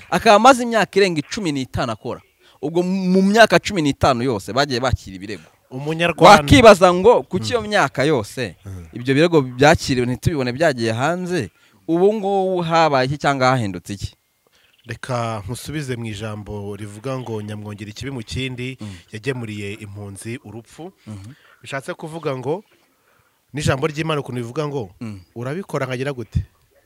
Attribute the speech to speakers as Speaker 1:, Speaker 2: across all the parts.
Speaker 1: akaba amaze imyaka irenga 15 akora. Ubwo mu myaka 15 yose bagiye bakira ibirego.
Speaker 2: Umunyarwanda
Speaker 1: wakibaza ngo kuki iyo myaka yose ibyo birego byakiriwe ntitubibone byagiye hanze, ubu ngubu habaye iki cyangwa hahindutse iki?
Speaker 2: Reka nkusubize mu ijambo rivuga ngo nyamwongera ikibi mu kindi yagemuriye impunzi urupfu. Bishatse kuvuga ngo n'ijambo ry'Imana ukuntu bivuga ngo urabikora nkagira gute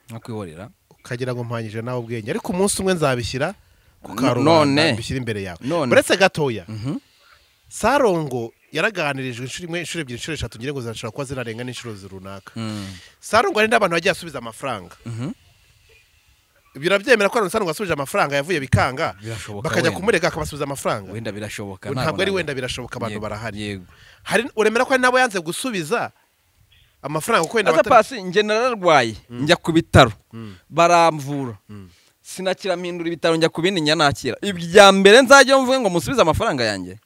Speaker 1: nkakwihorera
Speaker 2: ukagira ngo mpanyije nawe ubwenge, ariko umunsi umwe nzabishyira ku karubanda bishyira imbere yawe. Uretse gatoya Salongo yaraganirijwe inshuro ebyiri inshuro eshatu ngira ngo zirashobora kuba zirarenga n'inshuro runaka. Salongo ari n'abantu bagiye asubiza amafaranga. Birabyemera ko Salongo asubije amafaranga yavuye bikanga bakajya kumurega akabasubiza amafaranga.
Speaker 1: Wenda birashoboka
Speaker 2: ntabwo ari wenda birashoboka, abantu barahari. Hari uremera ko nabo yanze gusubiza amafaranga uko wenda
Speaker 1: pasi nge nararwaye njya ku bitaro baramvura sinakira mpindura ibitaro njya ku bindi nyanakira. Ibya mbere nzajya mvuge ngo musubize amafaranga yanjye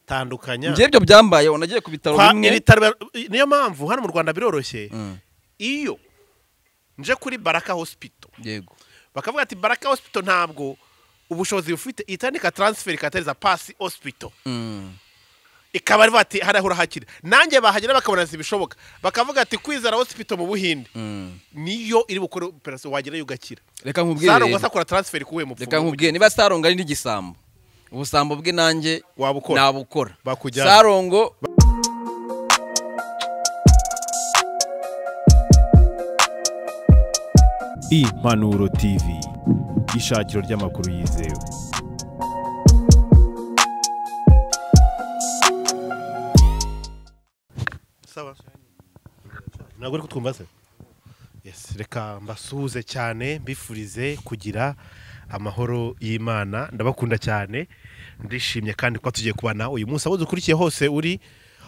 Speaker 2: tandukanya
Speaker 1: nje ibyo byambaye nagiye ku bitaro bimwe.
Speaker 2: Niyo mpamvu hano mu Rwanda biroroshye. Iyo nje kuri Baraka Hospital
Speaker 1: yego
Speaker 2: bakavuga ati Baraka Hospital ntabwo ubushobozi bufite itandika transfer katereza Pasi Hospital ikaba ari bati harahura hakira nanjye bahagera bakabona zibishoboka bakavuga ati Kwizera Hospital mu Buhinde niyo iri bukora operation wagerayo ugakira.
Speaker 1: Reka nkubwire
Speaker 2: Salongo asakora transfer kuwe mu
Speaker 1: reka nkubwire niba Salongo ari n'igisambo ubusambo bwe nanjye nabukora
Speaker 2: bakujyana
Speaker 1: Salongo.
Speaker 3: Impanuro TV ishakiro ry'amakuru yizewe.
Speaker 2: Sawa ntabwo uri kutwumva se? Yes, reka mbasuhuze cyane mbifurize kugira amahoro y'Imana. Ndabakunda cyane ndishimye kandi ko tugiye kubana uyu munsi abo dukurikiye hose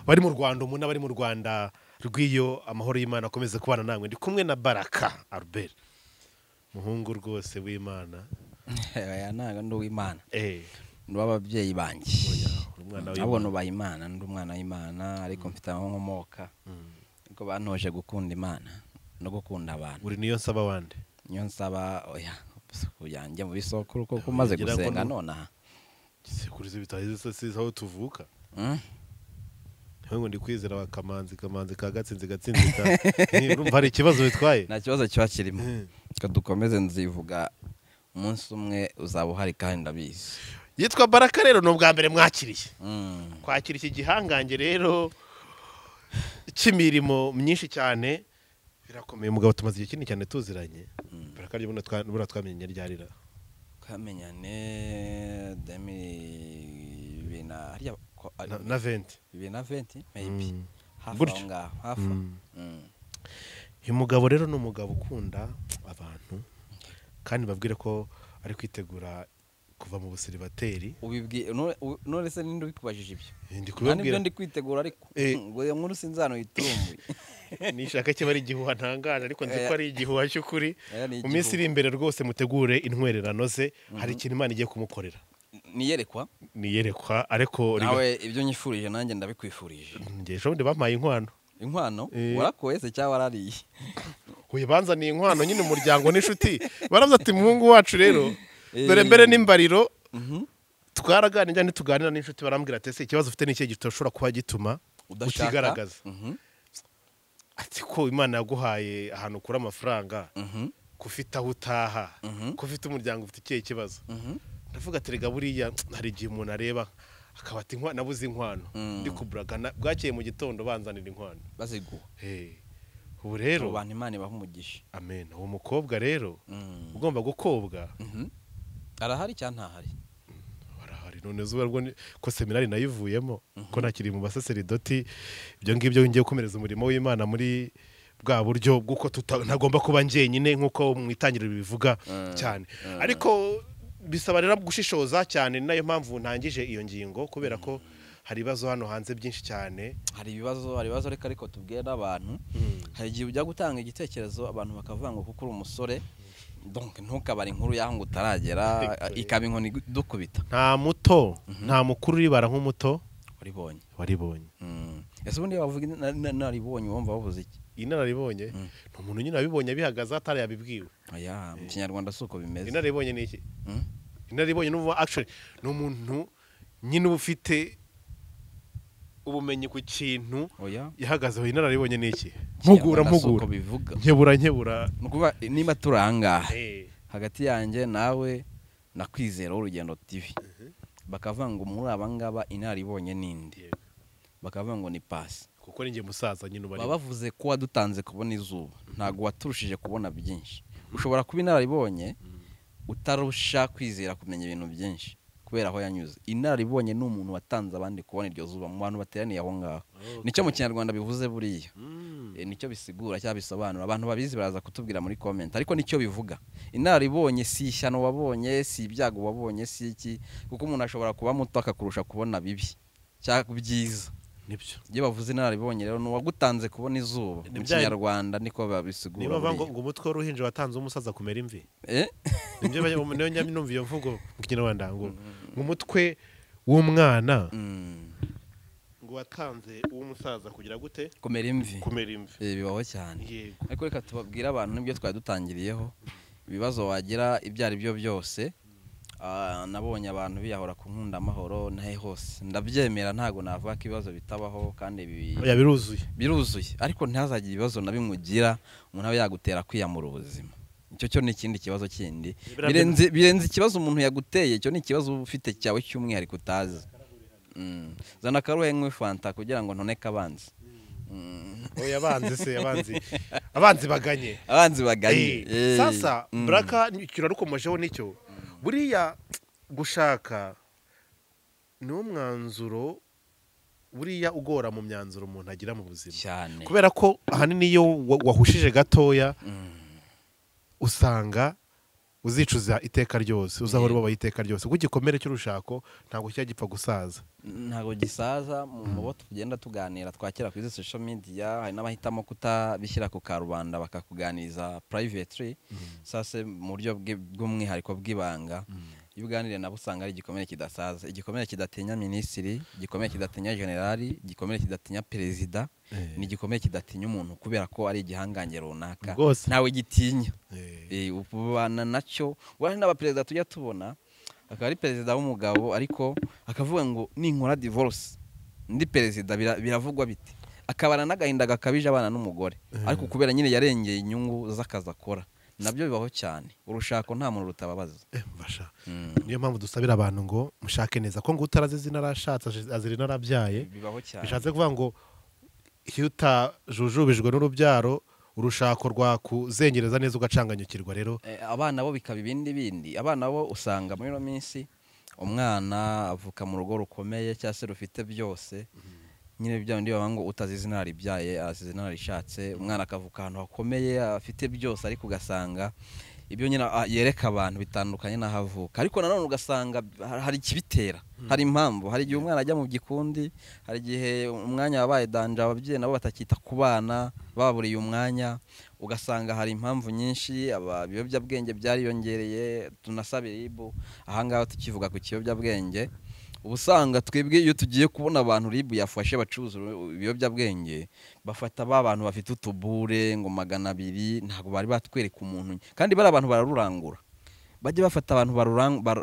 Speaker 2: bari mu Rwanda, umuntu bari mu Rwanda rw'iyo amahoro y'Imana akomeze kubana namwe. Ndi kumwe na Baraka Albert muhungu rwose w'Imana.
Speaker 1: Aya ntago ndi w'Imana n'ababyeyi banjye abona ubaye Imana ndi umwana w'Imana ariko mfite nkomoka niko bantoje gukunda Imana no gukunda abantu.
Speaker 2: Uri niyo nsaba wande
Speaker 1: niyo nsaba oya kuyanjye mu bisokuru ko kumaze gusenga nonaha
Speaker 2: sekurize bitahize sizaho tuvuka ngo ndi Kwizera bakamanzi ka gatsinzi urumva hari ikibazo bitwaye.
Speaker 1: Nta kibazo kiba kirimo ko dukomeze nzivuga umunsi umwe uzaba uhari kandi ndabizi.
Speaker 2: Yitwa Baraka rero no bwa mbere mwakiriye kwakira iki gihangange rero cy'imirimo myinshi cyane birakomeye. Umugabo tumaze igihe kinini cyane tuziranye. Baraka ryo twamenye ryarira
Speaker 1: twamenyane
Speaker 2: na 20
Speaker 1: maybe hafi.
Speaker 2: Uyu mugabo rero ni umugabo ukunda abantu kandi babwire ko ari kwitegura kuva mu busiribateri.
Speaker 1: None se ninde ubikubajije ibyo?
Speaker 2: Ndi kubabwira
Speaker 1: ndi kwitegura ariko ngo iyo nkuru sinzano yitumbuye
Speaker 2: nishaka kiba ari igihuha ntangaje ariko nzi ko ari igihuha cy'ukuri. Mu minsi iri imbere rwose mutegure intwererano ze, hari ikintu Imana igiye kumukorera. Niyerekwa ariko
Speaker 1: nawe ibyo nyifurije nanjye ndabikwifurije.
Speaker 2: Ngiye shobundi bampaye inkwano
Speaker 1: warakoye se cyangwa warariye?
Speaker 2: Uyibanza ni inkwano nyine umuryango n'inshuti baravuze ati muhungu wacu rero dore mbere n'imbariro twaraganira ntituganira n'inshuti barambwira ati ese ikibazo ufite n'icyo gitoshobora kuba gituma ukigaragaza. Ati ko Imana yaguhaye ahantu ukura amafaranga kufite aho utaha kufite umuryango ufite ikihe kibazo. Ndavuga ati rega buriya hari igihe umuntu areba akaba ati nabuze inkwano ndi kuburagana bwakeye mu gitondo banzanira inkwano
Speaker 1: baziguha.
Speaker 2: Ubu rero
Speaker 1: abantu Imana ibaha umugisha.
Speaker 2: Amen. Uwo mukobwa rero ugomba gukobwa
Speaker 1: arahari cyangwa ntahari?
Speaker 2: Barahari none zuba rwo ko seminari nayivuyemo ko nakiri mu basaseridoti ibyo ngibyo ngiye gukomereza umurimo w'Imana muri bwa buryo bw'uko ntagomba kuba njyenyine nk'uko mwitangirira bivuga cyane. Ariko bisaba rero gushishoza cyane, nayo mpamvu ntangije iyo ngingo kubera ko hari ibibazo hano hanze byinshi cyane.
Speaker 1: Hari ibibazo reka ariko tubwiye n'abantu. Hari igihe ujya gutanga igitekerezo abantu bakavuga ngo kuko uri umusore donc ntukabara inkuru yaho ngo utaragera ikaba inkoni dukubita.
Speaker 2: Nta muto nta mukuru uribara nk'umuto
Speaker 1: waribonye. ese ubundi bavuga inararibonye wumva bavuze iki?
Speaker 2: Inararibonye ni umuntu nyine abibonye bihagaze atari yabibwiwe.
Speaker 1: Oya mu kinyarwanda suko bimeze.
Speaker 2: Inararibonye ni iki? Inararibonye n'ubu actually ni umuntu nyine ufite ubumenyi ku kintu yahagazeho. Inararibonye ni iki? Mpugura nkebura
Speaker 1: nukuba niba turanga hagati yanjye nawe na Kwizera w'Urugendo TV bakavuga ngo muri abangaba inararibonye ninde, bakavuga ngo ni Pasi
Speaker 2: kuko ninjye musaza nyine ubari
Speaker 1: bavuze ko wadutanze kubona izuba, ntago waturushije kubona byinshi. Ushobora kuba inararibonye utarusha Kwizera kumenya ibintu byinshi kubera aho yanyuze. Inararibonye ni umuntu watanze abandi kubona iryo zuba mu bantu bateraniye aho ngaho. Nicyo mu kinyarwanda bivuze buriya. Nicyo bisigura cyangwa bisobanura. Abantu babizi baraza kutubwira muri comment, ariko nicyo bivuga. Inararibonye si ishyano wabonye, si ibyago wabonye, si iki, kuko umuntu ashobora kuba muto akakurusha kubona bibi cyangwa byiza.
Speaker 2: Nibyo
Speaker 1: iyo bavuze inararibonye rero nuwagutanze kubona izuba mu kinyarwanda niko babisigura.
Speaker 2: Niba banga ngo umutwe w'uruhinja watanze umusaza kumera imvi. Nibyo niyo nyami numva iyo mvugo mu kinyarwanda ngo umutwe w'umwana ngo watanze uw'umusaza kugira gute
Speaker 1: kumera imvi. Bibaho cyane. Ariko reka tubabwira abantu nibyo twari dutangiriyeho ibibazo wagira ibyo ari byo byose. Nabonye abantu biyahora ku nkunda amahoro nahe hose ndabyemera, ntago navuga ko ibibazo bitabaho kandi biruzuye, ariko ntazagire ibibazo nabimugira umuntu aba yagutera kwiyamura ubuzima. Icyo ni ikindi kibazo kindi birenze ikibazo umuntu yaguteye. Icyo ni ikibazo ufite cyawe cy'umwihariko utazi. Zana karuhe nkwe fanta kugira ngo ntoneke abanzi.
Speaker 2: Oya abanzi baganye. Sasa braka kirarukomojeho nicyo buriya gushaka ni umwanzuro buriya ugora mu myanzuro umuntu agira mu buzima, kubera ko ahanini iyo wahushije gatoya usanga uzicuza iteka ryose, uzahora ubabaye iteka ryose. Kuko igikomere cy'urushako ntabwo cyagipfa gusaza,
Speaker 1: ntabwo gisaza. Mu bo tugenda tuganira twakira kuri social media hari n'abahitamo kutabishyira ku karubanda bakakuganiriza privately, sase mu buryo bw'umwihariko bw'ibanga. Iyo uganire nabo usanga ari igikomere kidasaza, igikomere kidatinya minisitiri, igikomere kidatinya generali, igikomere kidatinya perezida, ni igikomere kidatinya umuntu kubera ko ari igihangange runaka nawe gitinya. Ubana nacyo wari n'abaperezida tujya tubona, akaba ari perezida w'umugabo ariko akavuga ngo ninkora divorce ndi perezida biravugwa biti, akabana n'agahinda gakabije abana n'umugore, ariko kubera nyine yarengeye inyungu z'akazi akora. Nabyo bibaho cyane. Urushako nta muntu rutababaza.
Speaker 2: Mbasha niyo mpamvu dusabira abantu ngo mushake neza ko ngo utaraze izina rashatse azira narabyaye.
Speaker 1: Bibaho cyane.
Speaker 2: Bishatse kuvuga ngo iyo utajujubijwe n'urubyaro urushako rwa kuzengereza neza ugacanganyukirwa. Rero
Speaker 1: abana bo bikaba ibindi. Abana bo usanga muri no minsi umwana avuka mu rugo rukomeye cyangwa se rufite byose. Nyine bya ndi babango utazi izina naribyaye asize narishatse, umwana akavuka ahantu hakomeye afite byose, ariko ugasanga ibyo nyine yereka abantu bitandukanye nahavuka. Ariko nanone ugasanga hari kibitera, hari impamvu. Hari igihe umwana ajya mu gikundi, hari igihe umwanya wabaye danja ababyeyi nabo batakita ku bana baburiye umwanya, ugasanga hari impamvu nyinshi. Ibiyobyabwenge byariyongereye, tunasabira Ribu ahangaho tukivuga ku kiyobyabwenge. Ubusanga twebwe iyo tugiye kubona abantu Ribu yafashe bacuruza ibiyobyabwenge, bafata abantu bafite utubure ngo 200, ntago bari batwereka umuntu, kandi bari abantu bararurangura. Bajye bafata abantu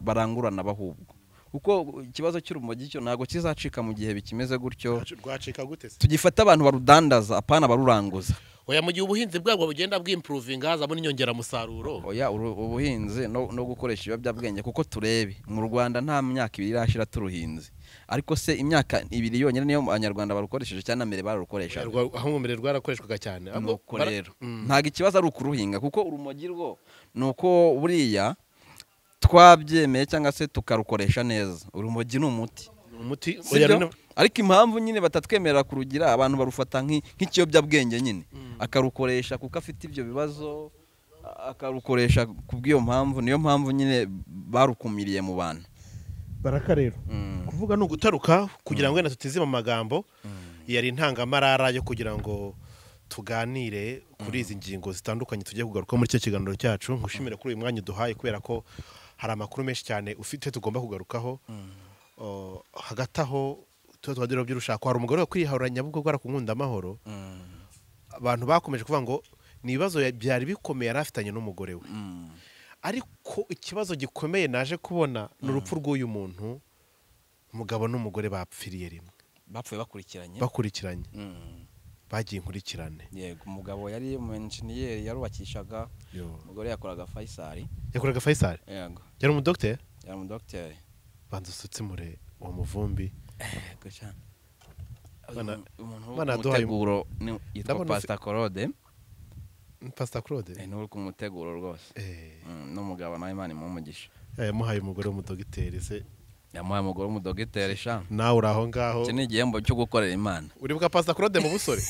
Speaker 1: barangurana bahubwo, kuko ikibazo cy'urumogi cyo ntago kizacika mu gihe bikimeze gutyo.
Speaker 2: Rwacika gute se?
Speaker 1: Tugifata abantu barudandaza apana baruranguza.
Speaker 2: Oya mu gihe ubuhinzi bwabwo bugenda bw'improve hazamo n'inyongera musaruro.
Speaker 1: Oya ubuhinzi no gukoresha ibiyobyabwenge, kuko turebe mu Rwanda nta myaka 2 irashira turuhinzi, ariko se imyaka 2 yonyine niyo Abanyarwanda barukoresheje cyane mbere barukoresha.
Speaker 2: Aho mu mbere rwarakoreshwaga cyane.
Speaker 1: Nuko rero ntago ikibazo ari ukuruhinga, kuko urumogi rwo nuko buriya twabyemeye cyangwa se tukarukoresha neza. Urumogi ni umuti. Ariko impamvu nyine batatwemerera kurugira, abantu barufata nk'ikiyobyabwenge nyine, akarukoresha kuko afite ibyo bibazo, akarukoresha kubw'iyo mpamvu. Niyo mpamvu nyine barukumiriye mu bantu.
Speaker 2: Baraka rero kuvuga no gutaruka kugira ngo wenda tutizima amagambo, yari intangamarara yo kugira ngo tuganire kuri izi ngingo zitandukanye tugiye kugaruka muri cyo kiganiro cyacu. Ngushimire kuri uyu mwanya duhaye, kubera ko hari amakuru menshi cyane ufite tugomba kugarukaho. Hagati aho twadero by'urushako hari umugore wo kwiharanya bwo bwarakunkunda amahoro abantu bakomeje kuvuga ngo ni ibibazo byari bikomeye yarafitanye n'umugore we ariko ikibazo gikomeye naje kubona ni urupfu rw'uyu muntu umugabo n'umugore bapfiriye rimwe
Speaker 1: bapfuye
Speaker 2: bakurikiranye bagiye inkurikirane
Speaker 1: yego umugabo yari mu engineer yarubakishaga umugore yakoraga Faisal
Speaker 2: yego yari umudokiteri banza usutse mure uwo muvumbi
Speaker 1: yego cyane
Speaker 2: bana duhaye
Speaker 1: umuteguro yitwa
Speaker 2: Pastor Claude
Speaker 1: ni uri ku muteguro rwose n'umugabo nawe Imana imumugisha
Speaker 2: yamuhaye umugore w'umudogiteri se
Speaker 1: yamuhaye umugore w'umudogiteri sha
Speaker 2: nawe uraho ngaho
Speaker 1: iki ni igihembo cyo gukorera Imana
Speaker 2: uribuka Pastor Claude mu busore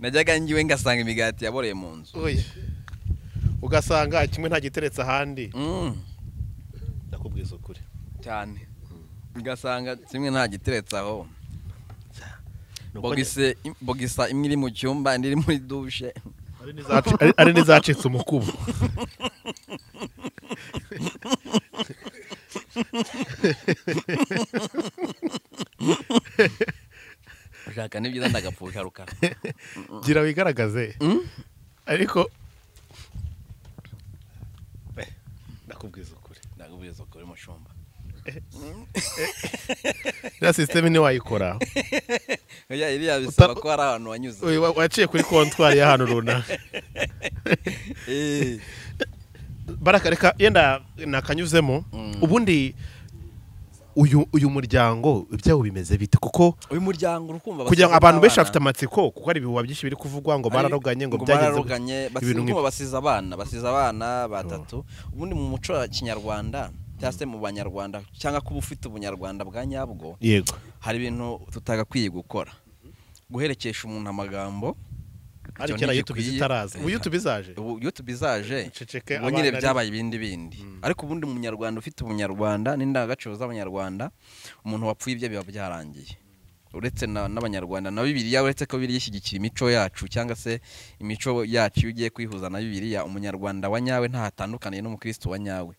Speaker 1: najyaga ngiwe ngasanga imigati yaboreye mu nzu
Speaker 2: ugasanga kimwe nta giteretse ahandi ndakubwiza ukuri
Speaker 1: cyane ugasanga kimwe nta giteretse aho bogisa imwe iri mu cyumba indi iri muri dushe
Speaker 2: ari n'izacitse umukubo
Speaker 1: ushaka n'ibyiza ndagapfusha rukara
Speaker 2: gira wigaragaze ariko ndakubwiza ukuri
Speaker 1: mushumba
Speaker 2: ya system ni wayikora
Speaker 1: oya iriya bisaba ko ari ahantu wanyuze
Speaker 2: waciye kuri kontwari y'ahantu runaka baraka reka yenda nakanyuzemo ubundi uyu muryango ibyawo bimeze bite kuko
Speaker 1: uyu muryango urukumva
Speaker 2: kugira ngo abantu benshi bafite amatsiko kuko ari ibihuha byinshi biri kuvugwa ngo bararoganye ngo
Speaker 1: byageze ibintu basize abana batatu ubundi mu muco wa Kinyarwanda cyase mu Banyarwanda cyangwa kuba ufite ubunyarwanda bwa nyabwo
Speaker 2: yego
Speaker 1: hari ibintu tutagakwiye gukora guherekesha umuntu amagambo
Speaker 2: ari kera YouTube zitaraza YouTube izaje
Speaker 1: ubu nyine byabaye ibindi ariko ubundi umunyarwanda ufite ubunyarwanda n'indangagaciro z'abanyarwanda umuntu wapfuye ibyo biba byarangiye uretse n'abanyarwanda na Bibiliya uretse ko Bibiliya ishyigikira imico yacu cyangwa se imico yacu ugiye kwihuza na Bibiliya umunyarwanda wa nyawe ntahatandukaniye n'umukristo wa nyawe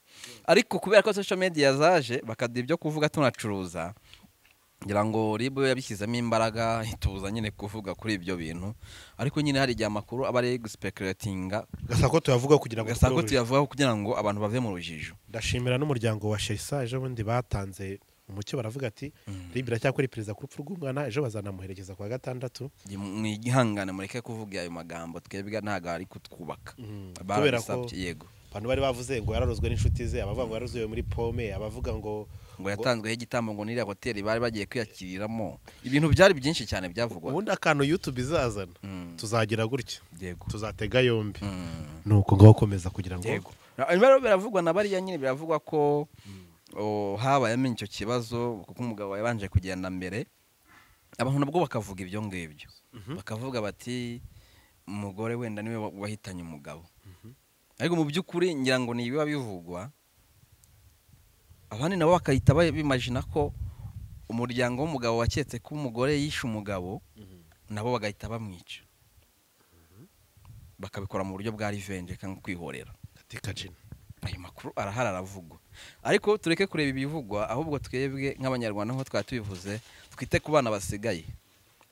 Speaker 1: ariko kubera ko social media zaje bakadi ibyo kuvuga tunacuruza ngira ngo ribo yabishyizemo imbaraga ituza nyine kuvuga kuri ibyo bintu ariko nyine hari igihe amakuru aba ari speculatinga
Speaker 2: gasako tuyavuga
Speaker 1: kugira ngo abantu bave mu rujijo
Speaker 2: ndashimira n'umuryango wa Sherisa ejo bundi batanze umucyo baravuga ati Libira cyakora ipereza ku rupfu rw'umwana ejo bazanamuherekeza kwa gatandatu
Speaker 1: mwigihangane mureke kuvuga ayo magambo twebwe ntago ari kutwubaka
Speaker 2: barabisabye yego abantu bari bavuze ngo yararozwe n'inshuti ze abavuga ngo yarozwe muri pome abavuga ngo
Speaker 1: yatanzweho igitambo ngo niriya hoteli bari bagiye kwiyakiriramo ibintu byari byinshi cyane byavugwa
Speaker 2: ubundi akantu YouTube izazana tuzagira gutya tuzatega yombi nuko ngo bakomeza kugira ngo
Speaker 1: ibaro biravugwa na bariya nyine biravugwa ko habayemo icyo kibazo kuko umugabo yabanje kugenda mbere abantu nabwo bakavuga ibyo ngibyo bakavuga bati umugore wenda niwe wahitanye umugabo ariko mu by'ukuri ngira ngo ni biba bivugwa abandi nabo bakahita bimagina ko umuryango w'umugabo waketse ko umugore yishe umugabo nabo bagahita bamwica bakabikora mu buryo bwa revenge cyangwa kwihorera ayo makuru arahari aravugwa ariko tureke kureba ibivugwa ahubwo twebwe nk'abanyarwanda nko twatubivuze twite ku bana basigaye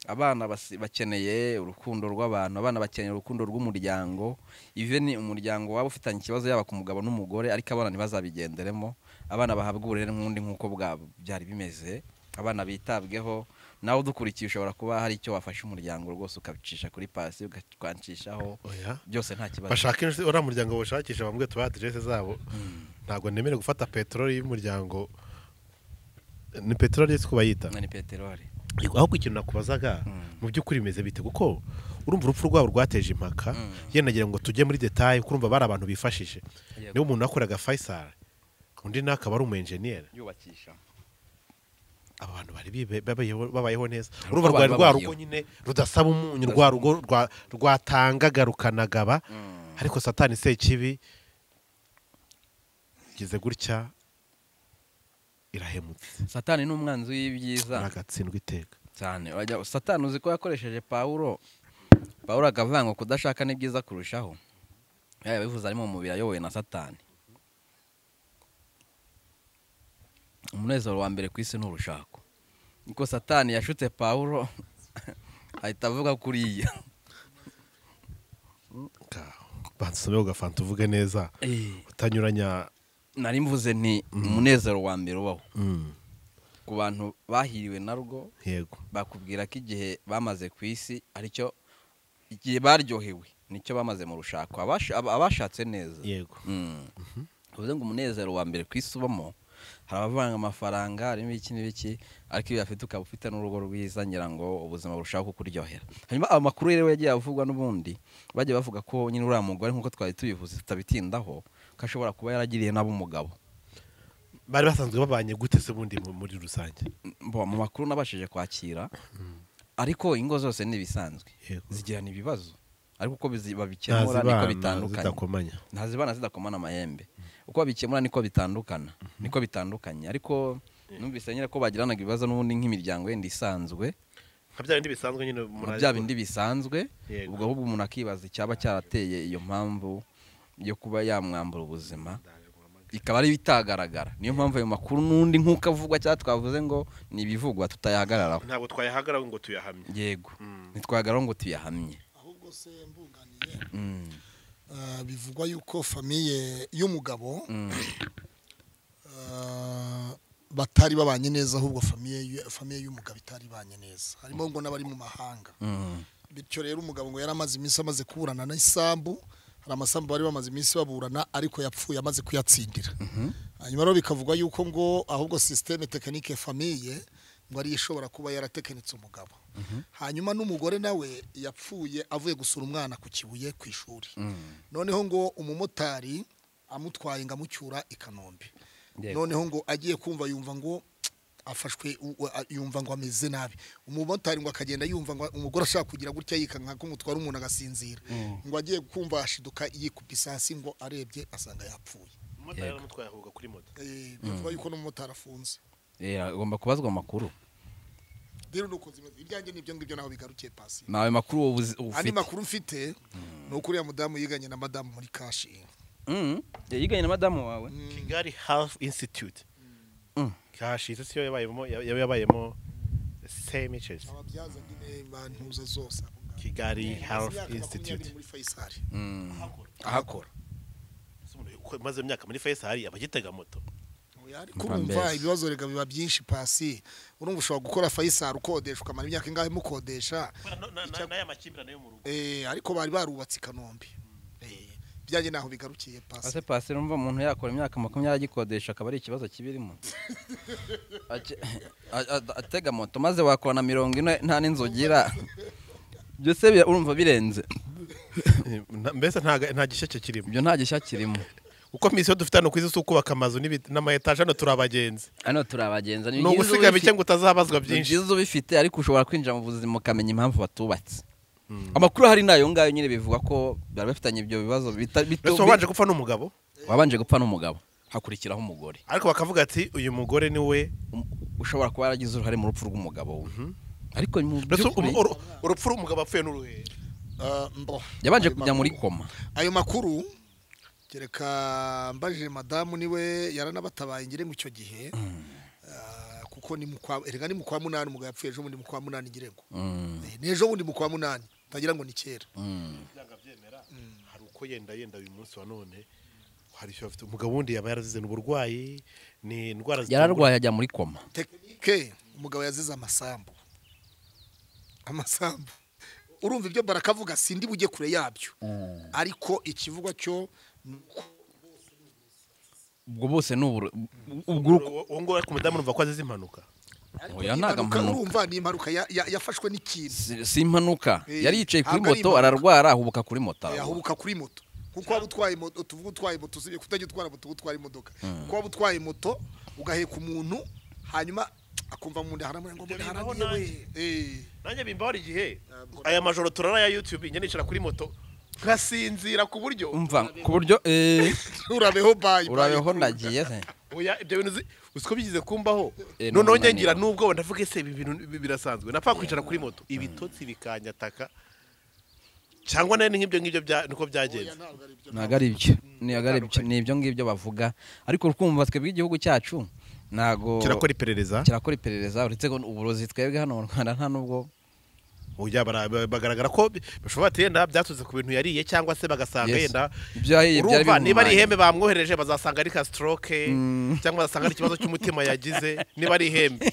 Speaker 1: abana bakeneye urukundo rw'abantu abana bakeneye urukundo rw'umuryango even umuryango waba ufitanye ikibazo yaba ku mugabo n'umugore ariko abana ntibazabigenderemo abana bahabwa uburere nk'undi nk'uko byari bimeze abana bitabweho nawe udukurikiye ushobora kuba hari icyo wafashe umuryango rwose ukabicisha kuri pasi ukatwancishaho byose nta kibazo
Speaker 2: bashaka uriya muryango bashakisha bamwe tuba adresse zabo ntabwo nemere gufata peteroli y'umuryango ni peteroli yitwa bayita
Speaker 1: ni peteroli
Speaker 2: ahubwo ikintu nakubazaga mu by'ukuri bimeze bite kuko urumva urupfu rwabo rwateje impaka yenagira ngo tujye muri detail kurumva bari abantu bifashije niba umuntu akoraga Faisal undi nakaba ari umu engineer
Speaker 1: yubakisha
Speaker 2: abantu bari babayeho neza urumva rwa rugo nyine rudasaba umunyu rwa rugo rwatangaga rukanagaba ariko satani se kibi gize gutya irahemutse
Speaker 1: satani ni umwanzi w'ibyiza
Speaker 2: agatsindwa iteka
Speaker 1: cyane satani uzi ko yakoresheje Paulo akavuga ngo kudashaka ni byiza kurushaho bivuze ari mu mubiri ayobowe na satani umunezero wa mbere ku isi n'urushako niko satani yashutse Pawulo ahita avuga kuriya
Speaker 2: bansome ugafanta uvuge neza utanyuranya.
Speaker 1: nari mvuze nti umunezero wa mbere ubaho ku bantu bahiriwe narwo,
Speaker 2: yego
Speaker 1: bakubwira ko igihe bamaze ku isi aricyo igihe baryohewe nicyo bamaze mu rushako, abashatse neza.
Speaker 2: yego
Speaker 1: uvuze ngo umunezero wa mbere ku isi ubamo, hari abavanga amafaranga, harimo iki n'ibiki, ariko iyo afite ukaba ufite n'urugo rwiza, ngira ngo ubuzima burushaho kukuryohera. Hanyuma amakuru rero yagiye avugwa n'ubundi bagiye bavuga ko nyine uriya mugore nk'uko twari tubivuze tutabitindaho, ko ashobora kuba yaragiriye nabo umugabo.
Speaker 2: bari basanzwe babanye gute se bundi muri rusange?
Speaker 1: Mu makuru nabashije kwakira, ariko ingo zose n'ibisanzwe zigirana ibibazo, ariko uko babikemura niko bitandukanye. Ntazibana zidakomana amahembe, uko babikemura niko bitandukanye. Ariko numvise nyine ko bagiranaga ibibazo n'ubundi nk'imiryango yindi isanzwe,
Speaker 2: nka bya bindi bisanzwe nyine
Speaker 1: bya bindi bisanzwe. ubwo ahubwo umuntu akibaza icyaba cyarateye iyo mpamvu yo kuba yamwambura ubuzima, ikaba ari bitagaragara. Niyo mpamvu ayo makuru n'undi nk'uko avugwa cyangwa twavuze ngo ni ibivugwa tutayahagararaho.
Speaker 2: Ntabwo twayahagararaho ngo tuyahamye.
Speaker 1: Yego, ntitwayahagararaho ngo tuyahamye.
Speaker 4: ahubwo se mbunganiye bivugwa yuko famiye y'umugabo batari babanye neza, ahubwo famiye y'umugabo itari banye neza, harimo ngo n'abari mu mahanga. Bityo rero umugabo ngo yaramaze iminsi amaze kuburana n'isambu, hari amasambu bari bamaze iminsi baburana, ariko yapfuye amaze kuyatsindira. Hanyuma rero bikavugwa yuko ngo ahubwo systeme technique famiye ngo ari ishobora kuba yaratekenitse umugabo. Hanyuma n'umugore nawe yapfuye avuye gusura umwana ku Kibuye ku ishuri. Noneho ngo umumotari amutwaye ngo amucyura i Kanombe. Noneho ngo agiye kumva yumva ngo afashwe, yumva ngo ameze nabi. Umumotari ngo akagenda yumva ngo umugore ashaka kugira gutya yikanka ko umutwara umuntu agasinzira, ngo agiye kumva ashiduka yikubisa hasi, ngo arebye asanga yapfuye.
Speaker 2: Umumotari aramutwaye ahuga kuri moto.
Speaker 4: Bivuga yuko n'umumotari afunze.
Speaker 1: Agomba kubazwa amakuru.
Speaker 4: Rero nuko zimeze ibyanjye nibyo ngibyo naho bigarukiye pasi.
Speaker 1: Nawe makuru ufite.
Speaker 4: Ani makuru mfite nuko uriya mudamu yiganye na madamu muri kashi.
Speaker 1: Yiganye na madamu wawe
Speaker 2: Kigali Health Institute. Kashi siyo yabayemo semiches.
Speaker 4: Ababyaza nyine bantuza zose.
Speaker 2: Kigali Health Institute.
Speaker 4: Muri Faisal.
Speaker 1: ahakora.
Speaker 2: Maze imyaka muri Faisal abagitega moto.
Speaker 4: Kurumva ibibazo rega biba byinshi pasi. Urumva ushobora gukora Faisal ukodesha ukamara imyaka ingahe mukodesha.
Speaker 2: Naya makimbirane yo mu rugo.
Speaker 4: Ariko bari barubatse Kanombe. Byanjye naho bigarukiye pasi.
Speaker 1: Ase pasi urumva umuntu yakora imyaka 20 agikodesha akaba ari ikibazo kibirimo. Atega moto maze wakona 40 nta n'inzogira. Byose urumva birenze.
Speaker 2: Mbese nta gisheke kirimo.
Speaker 1: Ibyo nta gishya kirimo.
Speaker 2: Uko misiyo dufite no kwiza kubaka amazu n'ama etage hano turabagenzi.
Speaker 1: Hano turabagenza
Speaker 2: ni gusiga bike ngo utazabazwa byinshi.
Speaker 1: Byizo bifite ariko ushobora kwinjira mu buzima ukamenya impamvu batubatse. Amakuru hari nayo ngayo nyine bivuga ko bari bafitanye ibyo bibazo
Speaker 2: bito. Wabanje gupfa n'umugabo?
Speaker 1: Wabanje gupfa n'umugabo, hakurikiraho umugore.
Speaker 2: Ariko bakavuga ati uyu mugore ni we
Speaker 1: ushobora kuba yaragize uruhare mu rupfu rw'umugabo we. Ariko
Speaker 2: urupfu rw'umugabo apfuye n'uruhe?
Speaker 1: Yabanje kujya muri koma.
Speaker 4: Ayo makuru kereka mbaje madamu niwe yaranabatabaye ngire mu cyo gihe. Kuko ni mu kwa munani umugabo yapfuye ejo bundi mu kwa munani ngirego. Nejo bundi mu kwa munani tagira ngo ni kera.
Speaker 2: Byanga byemera hari uko yenda uyu munsi wa none hari cyo afite umugabo wundi yaba yarazize n'uburwayi ni indwara
Speaker 1: yararwaye ajya muri koma.
Speaker 4: Technique umugabo yazize amasambu. Urumva ibyo barakavuga sindi bujye kure yabyo. Ariko ikivugwa cyo
Speaker 1: ubwo bose n'ubwo
Speaker 2: ngo ariko mudamu numva ko azize impanuka.
Speaker 4: Oya ntaga mpanuka. Urumva ni impanuka yafashwe n'ikintu.
Speaker 1: Si impanuka. Yari yicaye kuri moto ararwara ahubuka kuri moto.
Speaker 4: Yahubuka kuri moto. Kuko waba utwaye moto tuvuga utwaye moto usibye kutajya utwara moto utwara imodoka. Kuko waba utwaye moto ugaheka umuntu hanyuma akumva mu nda haramwe ngo haradiye.
Speaker 2: Nanjye bimbaho igihe aya majoro turara ya YouTube ingene nicara kuri moto ngasinzira ku buryo
Speaker 1: umva ku buryo
Speaker 4: urabeho bye
Speaker 1: urabeho nagiye se.
Speaker 2: Oya ibyo bintu usiko bigize kumbaho none ngira nubwo ndavuga ese ibi bintu birasanzwe napfa kwicara kuri moto ibitotsi bikanyataka cyangwa nane nk'ibyo niko byagenze.
Speaker 1: Nagaribyo ni ibyo ngibyo bavuga ariko rukumva twe bw'igihugu cyacu ntago
Speaker 2: kirakora iperereza uretse ko uburozi twebwe hano mu Rwanda nta nubwo bagaragara ko bishobora yenda byatuze ku bintu yariye cyangwa se bagasanga yenda
Speaker 1: urumva
Speaker 2: niba ari ihembe bamwohereje bazasanga ari ka stroke cyangwa bazasanga ari ikibazo cy'umutima yagize niba ari ihembe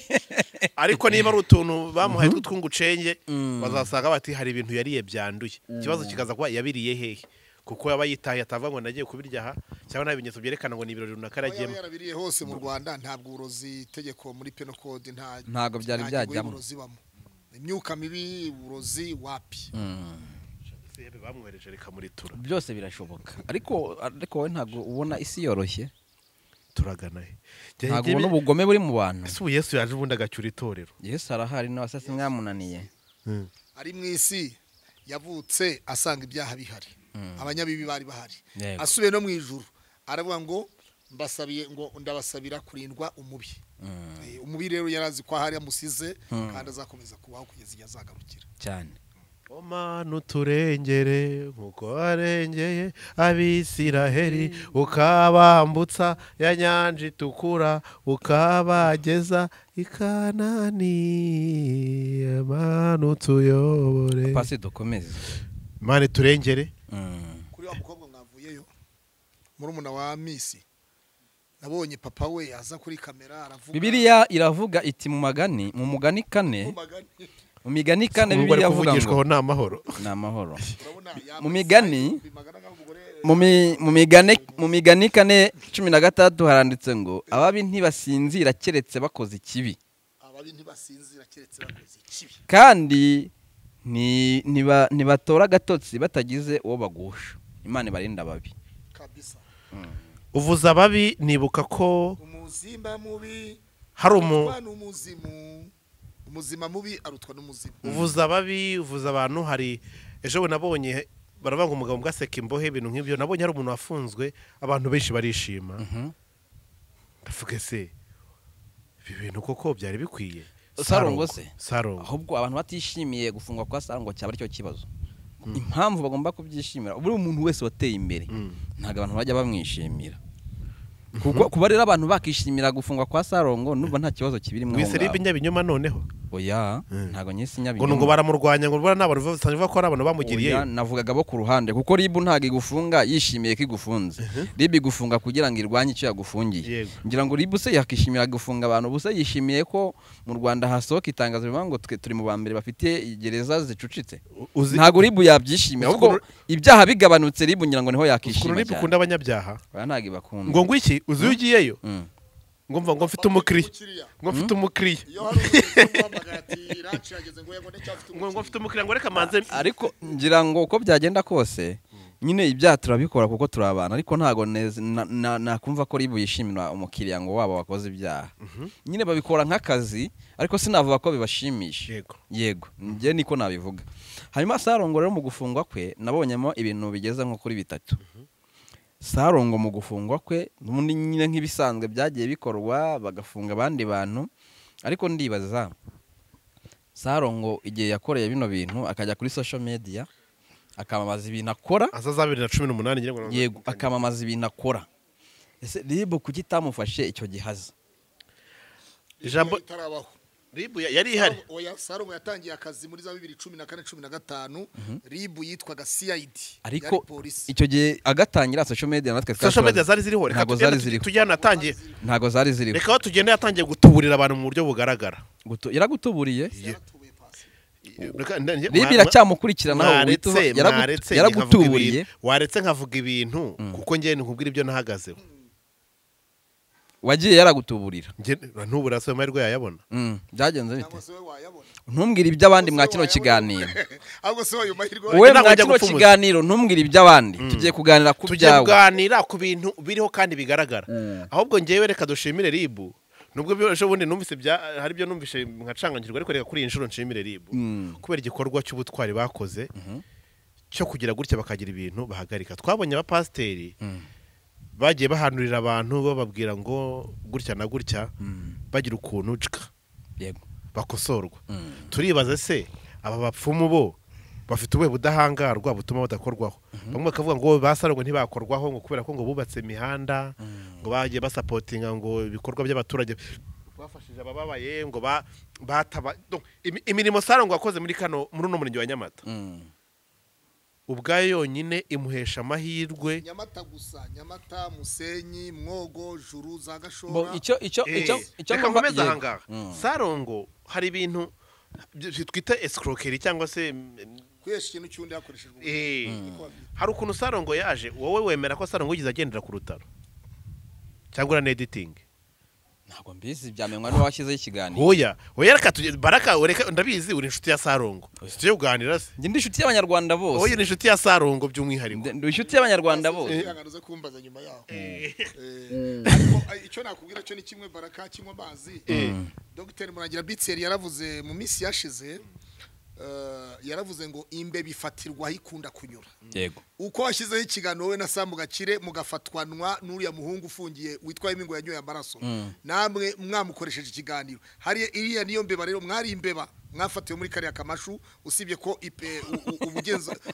Speaker 2: ariko niba ari utuntu bamuhaye tw'ungucenge bazasanga bati hari ibintu yariye byanduye ikibazo kikaza kuba yabiriye hehe kuko yaba yitaye atava ngo nagiye kubirya aha cyangwa nta bimenyetso byerekana ngo ni ibirori runaka aragiyemo
Speaker 4: yarabiriye hose mu Rwanda ntabwo uburozi itegeko muri penal code
Speaker 1: ntago byari byajyamo
Speaker 4: imyuka mibi uburozi wapi
Speaker 2: bamwereje reka muri tura
Speaker 1: byose birashoboka ariko we ntago ubona isi yoroshye
Speaker 2: turagana
Speaker 1: ntago ubona ubugome buri mu bantu
Speaker 2: ese ubu Yesu yaje ubundi agacyura itorero
Speaker 1: Yesu arahari n'abasasi mwamunaniye
Speaker 4: ari mu isi yavutse asanga ibyaha bihari abanyabibi bari bahari asubiye no mu ijuru aravuga ngo mbasabiye ngo ndabasabira kurindwa umubi umubi rero yarazi ko hari amusize kandi azakomeza kubaho kugeza igihe azagarukira
Speaker 1: cyane
Speaker 2: Mana uturengere nkuko warengeye abisiraheli ukabambutsa ya nyanja itukura ukabageza i Kanani Mana utuyobore
Speaker 1: pasi dukomeze
Speaker 2: Mana iturengere
Speaker 4: kuri wa mukobwa mwavuyeyo murumuna wa Misi nabonye papa we aza kuri kamera aravuga
Speaker 1: Bibiliya iravuga iti mu mugani kane Bibiliya avuga ngo
Speaker 2: ni amahoro
Speaker 1: mu migani mu migani kane 16 haranditse ngo ababi ntibasinzira keretse bakoze ikibi kandi ntibatora agatotsi batagize uwo bagusha Imana ibarinda ababi
Speaker 4: kabisa
Speaker 2: uvuza ababi nibuka ko
Speaker 4: umuzimba mubi
Speaker 2: hari
Speaker 4: umuzima mubi arutwa n'umuzima
Speaker 2: uvuza ababi uvuza abantu hari ejo we nabonye baravanga umugabo mbwaseka imbohe ibintu nk'ibyo nabonye hari umuntu wafunzwe abantu benshi barishima ndavuga se ibi bintu koko byari bikwiye
Speaker 1: Salongo se
Speaker 2: Salongo
Speaker 1: ahubwo abantu batishimiye gufungwa kwa Salongo cyaba ari cyo kibazo impamvu bagomba kubyishimira buri umuntu wese wateye imbere ntago abantu bajya bamwishimira kuko kuba rero abantu bakishimira gufungwa kwa Salongo numva nta kibazo kibirimo
Speaker 2: wese ribi nyabinyoma noneho
Speaker 1: oya ntago nyisi nyabinyoma
Speaker 2: ngo baramurwanya ngo bana bavuga ko ari abantu bamugiriye
Speaker 1: oya navugaga bo ku ruhande kuko ribu ntago igufunga yishimiye ko igufunze ribi gufunga kugira ngo irwanye icyo yagufungiye ngira ngo ribu se yakishimira gufunga abantu buse yishimiye ko mu Rwanda hasohoka itangazo rivuga ngo twe turi mu bambere bafite gereza zicucitse ntago ribu yabyishimiye kuko ibyaha bigabanutse ribu ngira ngo niho yakishimira
Speaker 2: ribu kunda abanyabyaha
Speaker 1: ntago ibakunda
Speaker 2: ngo ngwiki uzi ugiyeyo ngo mfite umukiriya ngo mfite umukiriya ngo mfite umukiriya ngo reka manze
Speaker 1: ariko ngira ngo uko byagenda kose nyine ibyaha turabikora kuko turabana ariko ntago nakumva ko ribu yishimira umukiriya ngo waba wakoze ibyaha nyine babikora nk'akazi ariko sinavuga ko bibashimisha yego ngiye niko nabivuga hanyuma Salongo rero mu gufungwa kwe nabonyemo ibintu bigeze nko kuri 3 Salongo mu gufungwa kwe nyine nk'ibisanzwe byagiye bikorwa bagafunga abandi bantu ariko ndibaza Salongo igihe yakoreye bino bintu akajya kuri social media akamamaza ibintu akora
Speaker 2: azaza 2018 ngira ngo
Speaker 1: yego akamamaza ibintu akora ese ribu kugitamufashe icyo gihaza
Speaker 2: ijambo ribu yari ihari
Speaker 4: oya Salongo yatangiye akazi muri za 2014-15 ribu yitwaga CID
Speaker 1: ariko icyo gihe agatangira social media natwe
Speaker 2: social media zari ziriho
Speaker 1: reka
Speaker 2: tujyana atangiye
Speaker 1: ntago zari ziriho
Speaker 2: reka tugende yatangiye gutuburira abantu mu buryo bugaragara
Speaker 1: yaragutuburiye ribu iracyamukurikirana yaragutuburiye
Speaker 2: waretse nkavuga ibintu kuko ngiye nkubwira ibyo nahagazeho
Speaker 1: wagiye yaragutuburira
Speaker 2: ntubura se amahirwe yayabona
Speaker 1: byagenze bite ntumbwire iby'abandi mwa kino kiganiro
Speaker 4: ahubwo se wayo mahirwe
Speaker 1: wowe mwa kino kiganiro ntumbwire iby'abandi tugiye kuganira ku byawe
Speaker 2: tugiye kuganira ku bintu biriho kandi bigaragara ahubwo ngewe reka dushimire ribu nubwo ejo bundi numvise hari ibyo numvise nkacanganyirwa ariko reka kuri iyi nshuro nshimire ribu kubera igikorwa cy'ubutwari bakoze cyo kugira gutya bakagira ibintu bahagarika twabonye abapasiteri bagiye bahanurira abantu bababwira ngo gutya na gutya bagira ukuntu yego bakosorwa turibaza se aba bapfumu bo bafite ubuhe budahangarwa butuma badakorwaho bamwe bakavuga ngo ba Salongo ntibakorwaho ngo kubera ko ngo bubatse imihanda ngo bagiye basapotinga ngo ibikorwa by'abaturage bafashije abababaye ngo imirimo Salongo yakoze muri uno murenge wa Nyamata ubwayo yonyine imuhesha amahirwe.
Speaker 4: Nyamata gusa, Nyamata, Musenyi, Mwogo, Juru, za Gashora.
Speaker 1: icyo
Speaker 2: nkomeza ahangaha Salongo hari ibintu twita escroquerie cyangwa se
Speaker 4: kwesha ikintu cyundi hakoreshejwe.
Speaker 2: Hari ukuntu Salongo yaje wowe wemera ko Salongo yigize agendera ku rutaro cyangwa na editing?
Speaker 1: Ntabwo mbizi byamenywa no washyizeho ikiganiro.
Speaker 2: Oya reka Baraka ureka ndabizi uri inshuti ya Salongo. Ufite kuganira se?
Speaker 1: Ndi inshuti y'Abanyarwanda bose.
Speaker 2: Oya ni inshuti ya Salongo by'umwihariko.
Speaker 1: Ndi inshuti y'Abanyarwanda bose.
Speaker 4: Yagaruze kumbaza nyuma yaho. Ariko icyo nakubwira cyo ni kimwe Baraka kinywa amazi. Dr. Murangira Bitseri yaravuze mu minsi yashize yaravuze ngo imbe bifatirwa ikunda kunyura.
Speaker 1: Yego.
Speaker 4: Uko washyizeho ikiganiro we na Samu Gakire mugafatwanwa n'uriya muhungu ufungiye witwa Imingo yanyoye amaraso. Namwe mwamukoresheje ikiganiro. Hari iriya niyo mbeba rero mwari imbeba mwafatiwe muri kariya kamashu usibye ko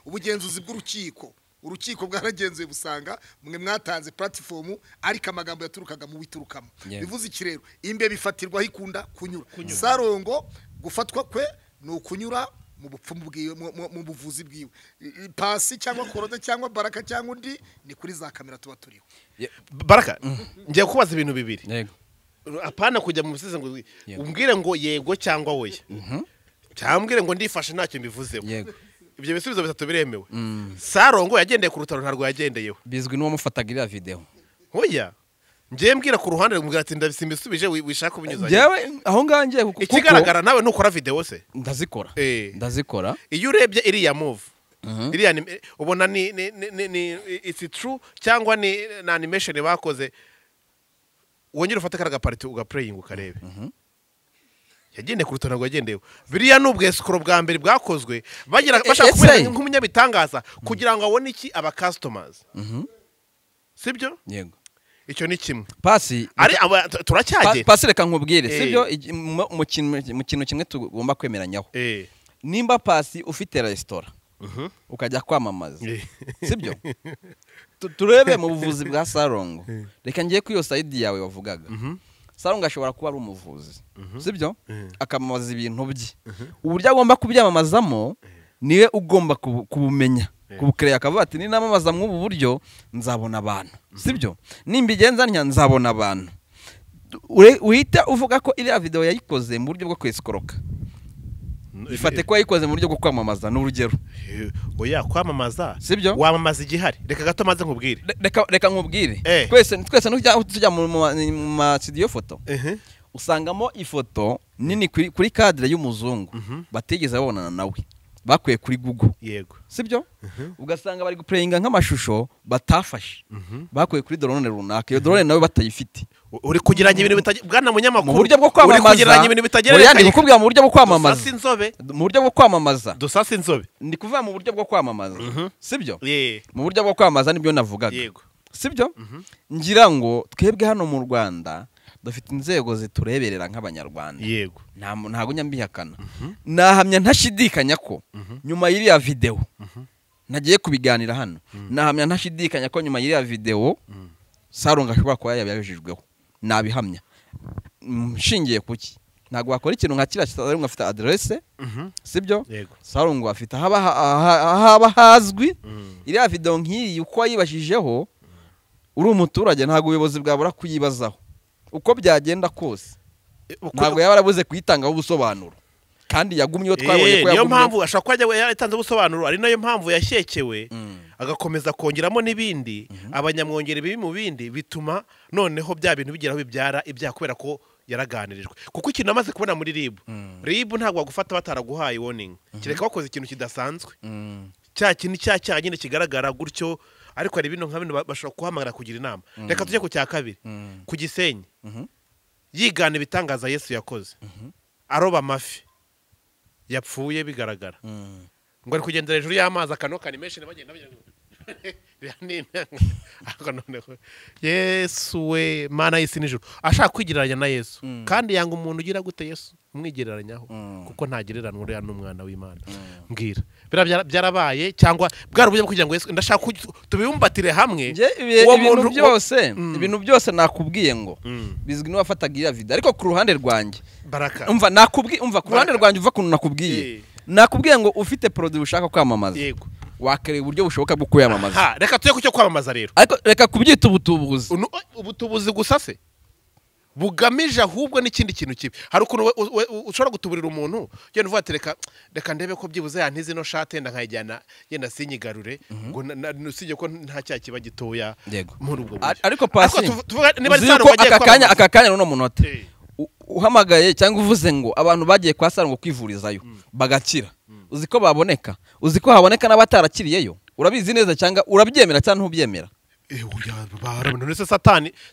Speaker 4: ubugenzuzi urukiko bwaragenzuye busanga mwe mwatanze platform ariko amagambo yaturukaga mu biturukamo. Bivuze iki rero imbe bifatirwa ikunda kunyura. Salongo gufatwa kwe no kunyura mu bupfumu bwiwe mu buvuzi bwiwe. Pasi cyangwa Korode cyangwa Baraka cyangwa undi ni kuri za kamera tuba turiho.
Speaker 2: Baraka ngiye kubaza ibintu bibiri.
Speaker 1: Yego.
Speaker 2: Apana kujya mu bisize ngo umbwire ngo yego cyangwa oya. Cyambwire ngo ndifashe ntacyo mbivuzeho.
Speaker 1: Yego.
Speaker 2: Ibyo bisubizo bitatu biremewe. Salongo yagendeye ku rutaro ntarwo yagendeyeho.
Speaker 1: Bizwi n'uwo mufataga iriya video.
Speaker 2: Oya. Ngiye mbwira ku ruhande mbwira ati ndabisimbisubije wishaka ubinyuza.
Speaker 1: Jewe aho ngangiye kuko
Speaker 2: ikigaragara nawe nukora video se?
Speaker 1: Ndazikora.
Speaker 2: Iyo urebye iriya move iriya ubona ni it's true cyangwa ni animation bakoze wongera ufate karaga party ugaplaying ukarebe. Yagendeye ku rutaro rwagendeyeho. Biriya nubwo escrow bwa mbere bwakozwe bagira bashaka kubera nk'umunyabitangaza kugira ngo abone iki aba customers. Sibyo?
Speaker 1: Yego.
Speaker 2: Icyo ni kimwe.
Speaker 1: Pasi
Speaker 2: ari turacyage.
Speaker 1: Pasi reka nkubwire sibyo mu kintu kimwe tugomba kwemeranyaho. Nimba Pasi ufite restaurant ukajya kwamamaza sibyo turebe mu buvuzi bwa Salongo reka ngiye ku iyo side yawe wavugaga Salongo ashobora kuba ari umuvuzi sibyo akamamaza ibintu bye uburyo agomba kubyamamazamo niwe ugomba kubumenya kubukreye akavuga ati ni namamaza mu buryo nzabona abantu sibyo nimbigenza nzabona abantu uhita uvuga ko iriya video yayikoze mu buryo bwo kwescroka ifate ko yayikoze mu buryo bwo kwamamaza n'urugero
Speaker 2: oya kwamamaza
Speaker 1: sibyo
Speaker 2: wamamaza igihari reka gato maze nkubwire
Speaker 1: reka nkubwire twese tujya mu studio photo usangamo ifoto nini kuri cadre y'umuzungu bategeze babonana nawe bakwiye kuri Google.
Speaker 2: Yego.
Speaker 1: Sibyo? Ugasanga bari guplayinga nk'amashusho batafashe. Bakwiye kuri drone runaka. Iyo drone nawe batayifite.
Speaker 2: Uri kugiranya ibintu bwana munyamakuru.
Speaker 1: Mu buryo bwo kwamamaza. Uri kugiranya ibintu bitagereka. Oya ndikubwira mu buryo bwo kwamamaza.
Speaker 2: Dusasa inzobe.
Speaker 1: Mu buryo bwo kwamamaza.
Speaker 2: Dusasa inzobe.
Speaker 1: Ndi kuvuga mu buryo bwo kwamamaza. Sibyo?
Speaker 2: Yeah.
Speaker 1: Mu buryo bwo kwamamaza nibyo navugaga.
Speaker 2: Yego.
Speaker 1: Sibyo? Ngira ngo twebwe hano mu Rwanda dufite inzego zitureberera nk'Abanyarwanda.
Speaker 2: Yego.
Speaker 1: Ntago nyambihakana. Nahamya ntashidikanya ko nyuma y'iriya video nagiye kubiganira hano. Nahamya ntashidikanya ko nyuma y'iriya video Salongo ashobora kuba yabajijweho. Nabihamya. Nshingiye kuki? Ntago wakora ikintu nka kira Salongo afite adresse. Sibyo? Salongo afite haba hazwi. Iriya video nk'iyi uko yibashijeho uri umuturage ntago ubuyobozi bwabura kuyibazaho. Uko byagenda kose ntabwo yabarabuze kuyitangaho ubusobanuro kandi yagumye yo twabonye ko yagumye
Speaker 2: niyo mpamvu ashaka ko yatanze ubusobanuro ari nayo mpamvu yashyekewe agakomeza kongeramo n'ibindi abanyamwongere bibi mu bindi bituma noneho bya bintu bigeraho bibyara ibyaha kubera ko yaraganirijwe kuko ikintu amaze kubona muri RIB ntabwo bagufata bataraguhaye warning kireka bakoze ikintu kidasanzwe cya kintu cya nyine kigaragara gutyo ariko hari ibintu nka bino bashobora kuhamagara kugira inama reka tujye ku cya kabiri ku Gisenyi yigana ibitangaza Yesu yakoze aroba amafi yapfuye bigaragara ngo ari kugendera hejuru y'amazi akanoka animation bagenda Yesu we mana y'isi n'ijuru ashaka kwigiranya na Yesu kandi yanga umuntu ugira gute Yesu umwigereranyaho kuko ntagereranwa uriya n'umwana w'Imana mbwira byarabaye cyangwa bwari uburyo kugira ngo ndashaka tubimbatire hamwe
Speaker 1: ibintu byose nakubwiye ngo bizwi n'uwafataga iya video ariko ku ruhande rwanjye
Speaker 2: baraka
Speaker 1: umva ku ruhande rwanjye uva kuntu nakubwiye ngo ufite produit ushaka kwamamaza
Speaker 2: yego
Speaker 1: wakereye uburyo bushoboka bwo kuyamamaza
Speaker 2: reka tuye kucyo kwamamaza rero
Speaker 1: ariko reka kubyita
Speaker 2: ubutubuzi gusa se bugamije ahubwo n'ikindi kintu kibi hari ukuntu ushobora gutuburira umuntu genda uvuga ati reka ndebe ko byibuze yantize no shate nda nkayijyana yenda sinyigarure ngo nusije ko nta cya kiba gitoya muri ubwo buryo
Speaker 1: ariko pasi
Speaker 2: niba ari Salongo wagiye
Speaker 1: aka kanya no munota uhamagaye cyangwa uvuze ngo abantu bagiye kwa Salongo kwivurizayo bagakira uziko baboneka uziko haboneka n'abatarakiriyeyo urabizi neza cyangwa urabyemera cyangwa ntubyemera
Speaker 2: none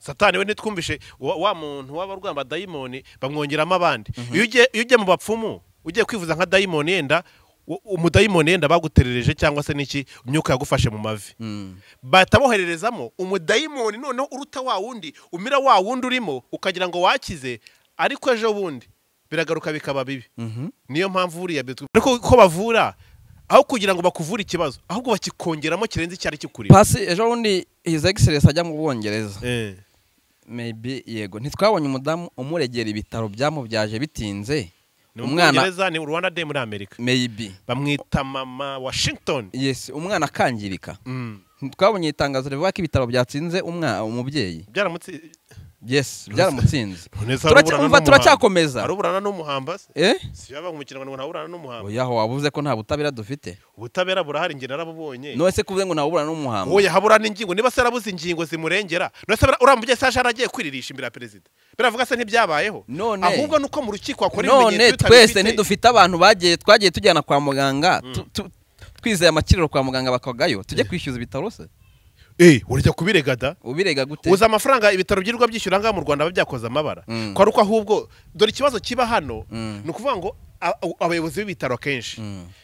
Speaker 2: satani we nitwumvishe wa muntu w'abarwamba dayimoni bamwongeramo abandi iyo ugiye mu bapfumu ugiye kwivuza nka dayimoni yenda umudayimoni yenda baguterereje cyangwa se n'iki imyuka yagufashe mu mavi batabohererezamo umudayimoni noneho uruta wa wundi umira wa wundi urimo ukagira ngo wakize ariko ejo bundi biragaruka bikaba bibi niyo mpamvu uriya ariko ko bavura aho kugira ngo bakuvure ikibazo ahubwo bakikongeramo kirenze icyari kikurimo
Speaker 1: pasi ejo bundi his excellence ajya mu Bwongereza maybe yego ntitwabonye umudamu umuregera ibitaro byamubyaje bitinze
Speaker 2: umwana ni Rwanda Day muri Amerika
Speaker 1: maybe
Speaker 2: bamwita mama Washington
Speaker 1: yes umwana akangirika twabonye itangazo rivuga ko ibitaro byatsinze umubyeyi
Speaker 2: byaramutse
Speaker 1: yes byaramutsinze turacyakomeza
Speaker 2: aruburana n'umuhamba si yaba mu kirangano ntaburana n'umuhamba
Speaker 1: yaho wabuze ko nta butabera dufite
Speaker 2: ubutabera burahari nge narabubonye
Speaker 1: none se kuvuze ngo ntaburana n'umuhamba
Speaker 2: oya haburana ingingo niba se arabuze ingingo zimurengera none se urambuye sasha aragiye kwiririsha imbere ya president biravuga se ntibyabayeho ahubwo nuko mu rukiko akora
Speaker 1: ibimenyetso twese ntidufite abantu twagiye tujyana kwa muganga twizeye amakiriro kwa muganga bakagayo tujye kwishyuza ibitaro se
Speaker 2: urajya kubirega da
Speaker 1: ubirega gute
Speaker 2: uza amafaranga ibitaro byirwa byishyura ngaha mu Rwanda babyakoze amabara ko ari uko ahubwo dore ikibazo kiba hano ni ukuvuga ngo abayobozi b'ibitaro kenshi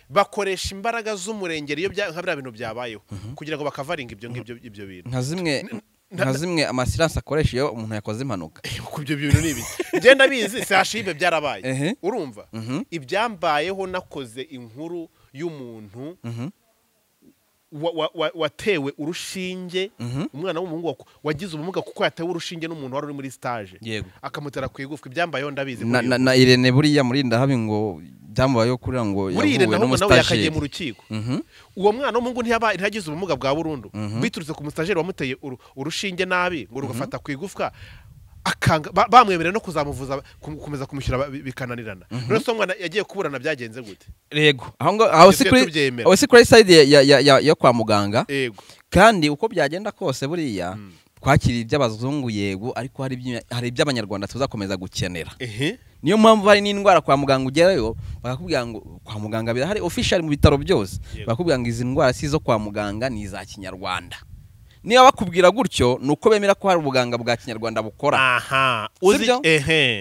Speaker 2: bakoresha imbaraga z'umurengero iyo nka biriya bintu byabayeho kugira ngo bakavaringa ibyo bintu
Speaker 1: nka zimwe amasiranse akoresha iyo umuntu yakoze impanuka
Speaker 2: ku ibyo bintu ni ibiki ngenda bizi sashibe byarabaye urumva ibyambayeho nakoze inkuru y'umuntu watewe urushinge umwana w'umuhungu wagize ubumuga kuko yatewe urushinge n'umuntu wari uri muri stage akamutera ku igufwa ibyambayeho ndabizi
Speaker 1: na Irene buriya muri ndahabi ngo byamubayeho kuri ngo
Speaker 2: yahuye n'umustage yakagiye mu rukiko uwo mwana w'umuhungu ntiyagize ubumuga bwa burundu biturutse ku mustajeri wamuteye urushinge nabi ngo rugafata ku igufwa bamwemerera no kuzamuvuza kumeza kumushyira bikananirana rero so mwana yagiye kuburana byagenze gute
Speaker 1: yego aho si kuri side ya kwa muganga kandi uko byagenda kose buriya twakiriye iby'abazungu yego ariko hari iby'abanyarwanda tuzakomeza gukenera niyo mpamvu hari n'indwara kwa muganga ugerayo bakakubwira ngo kwa muganga birahari official mu bitaro byose bakakubwira ngo izi ndwara si zo kwa muganga ni za kinyarwanda niba bakubwira gutyo nuko bemera ko hari ubuganga bwa kinyarwanda bukora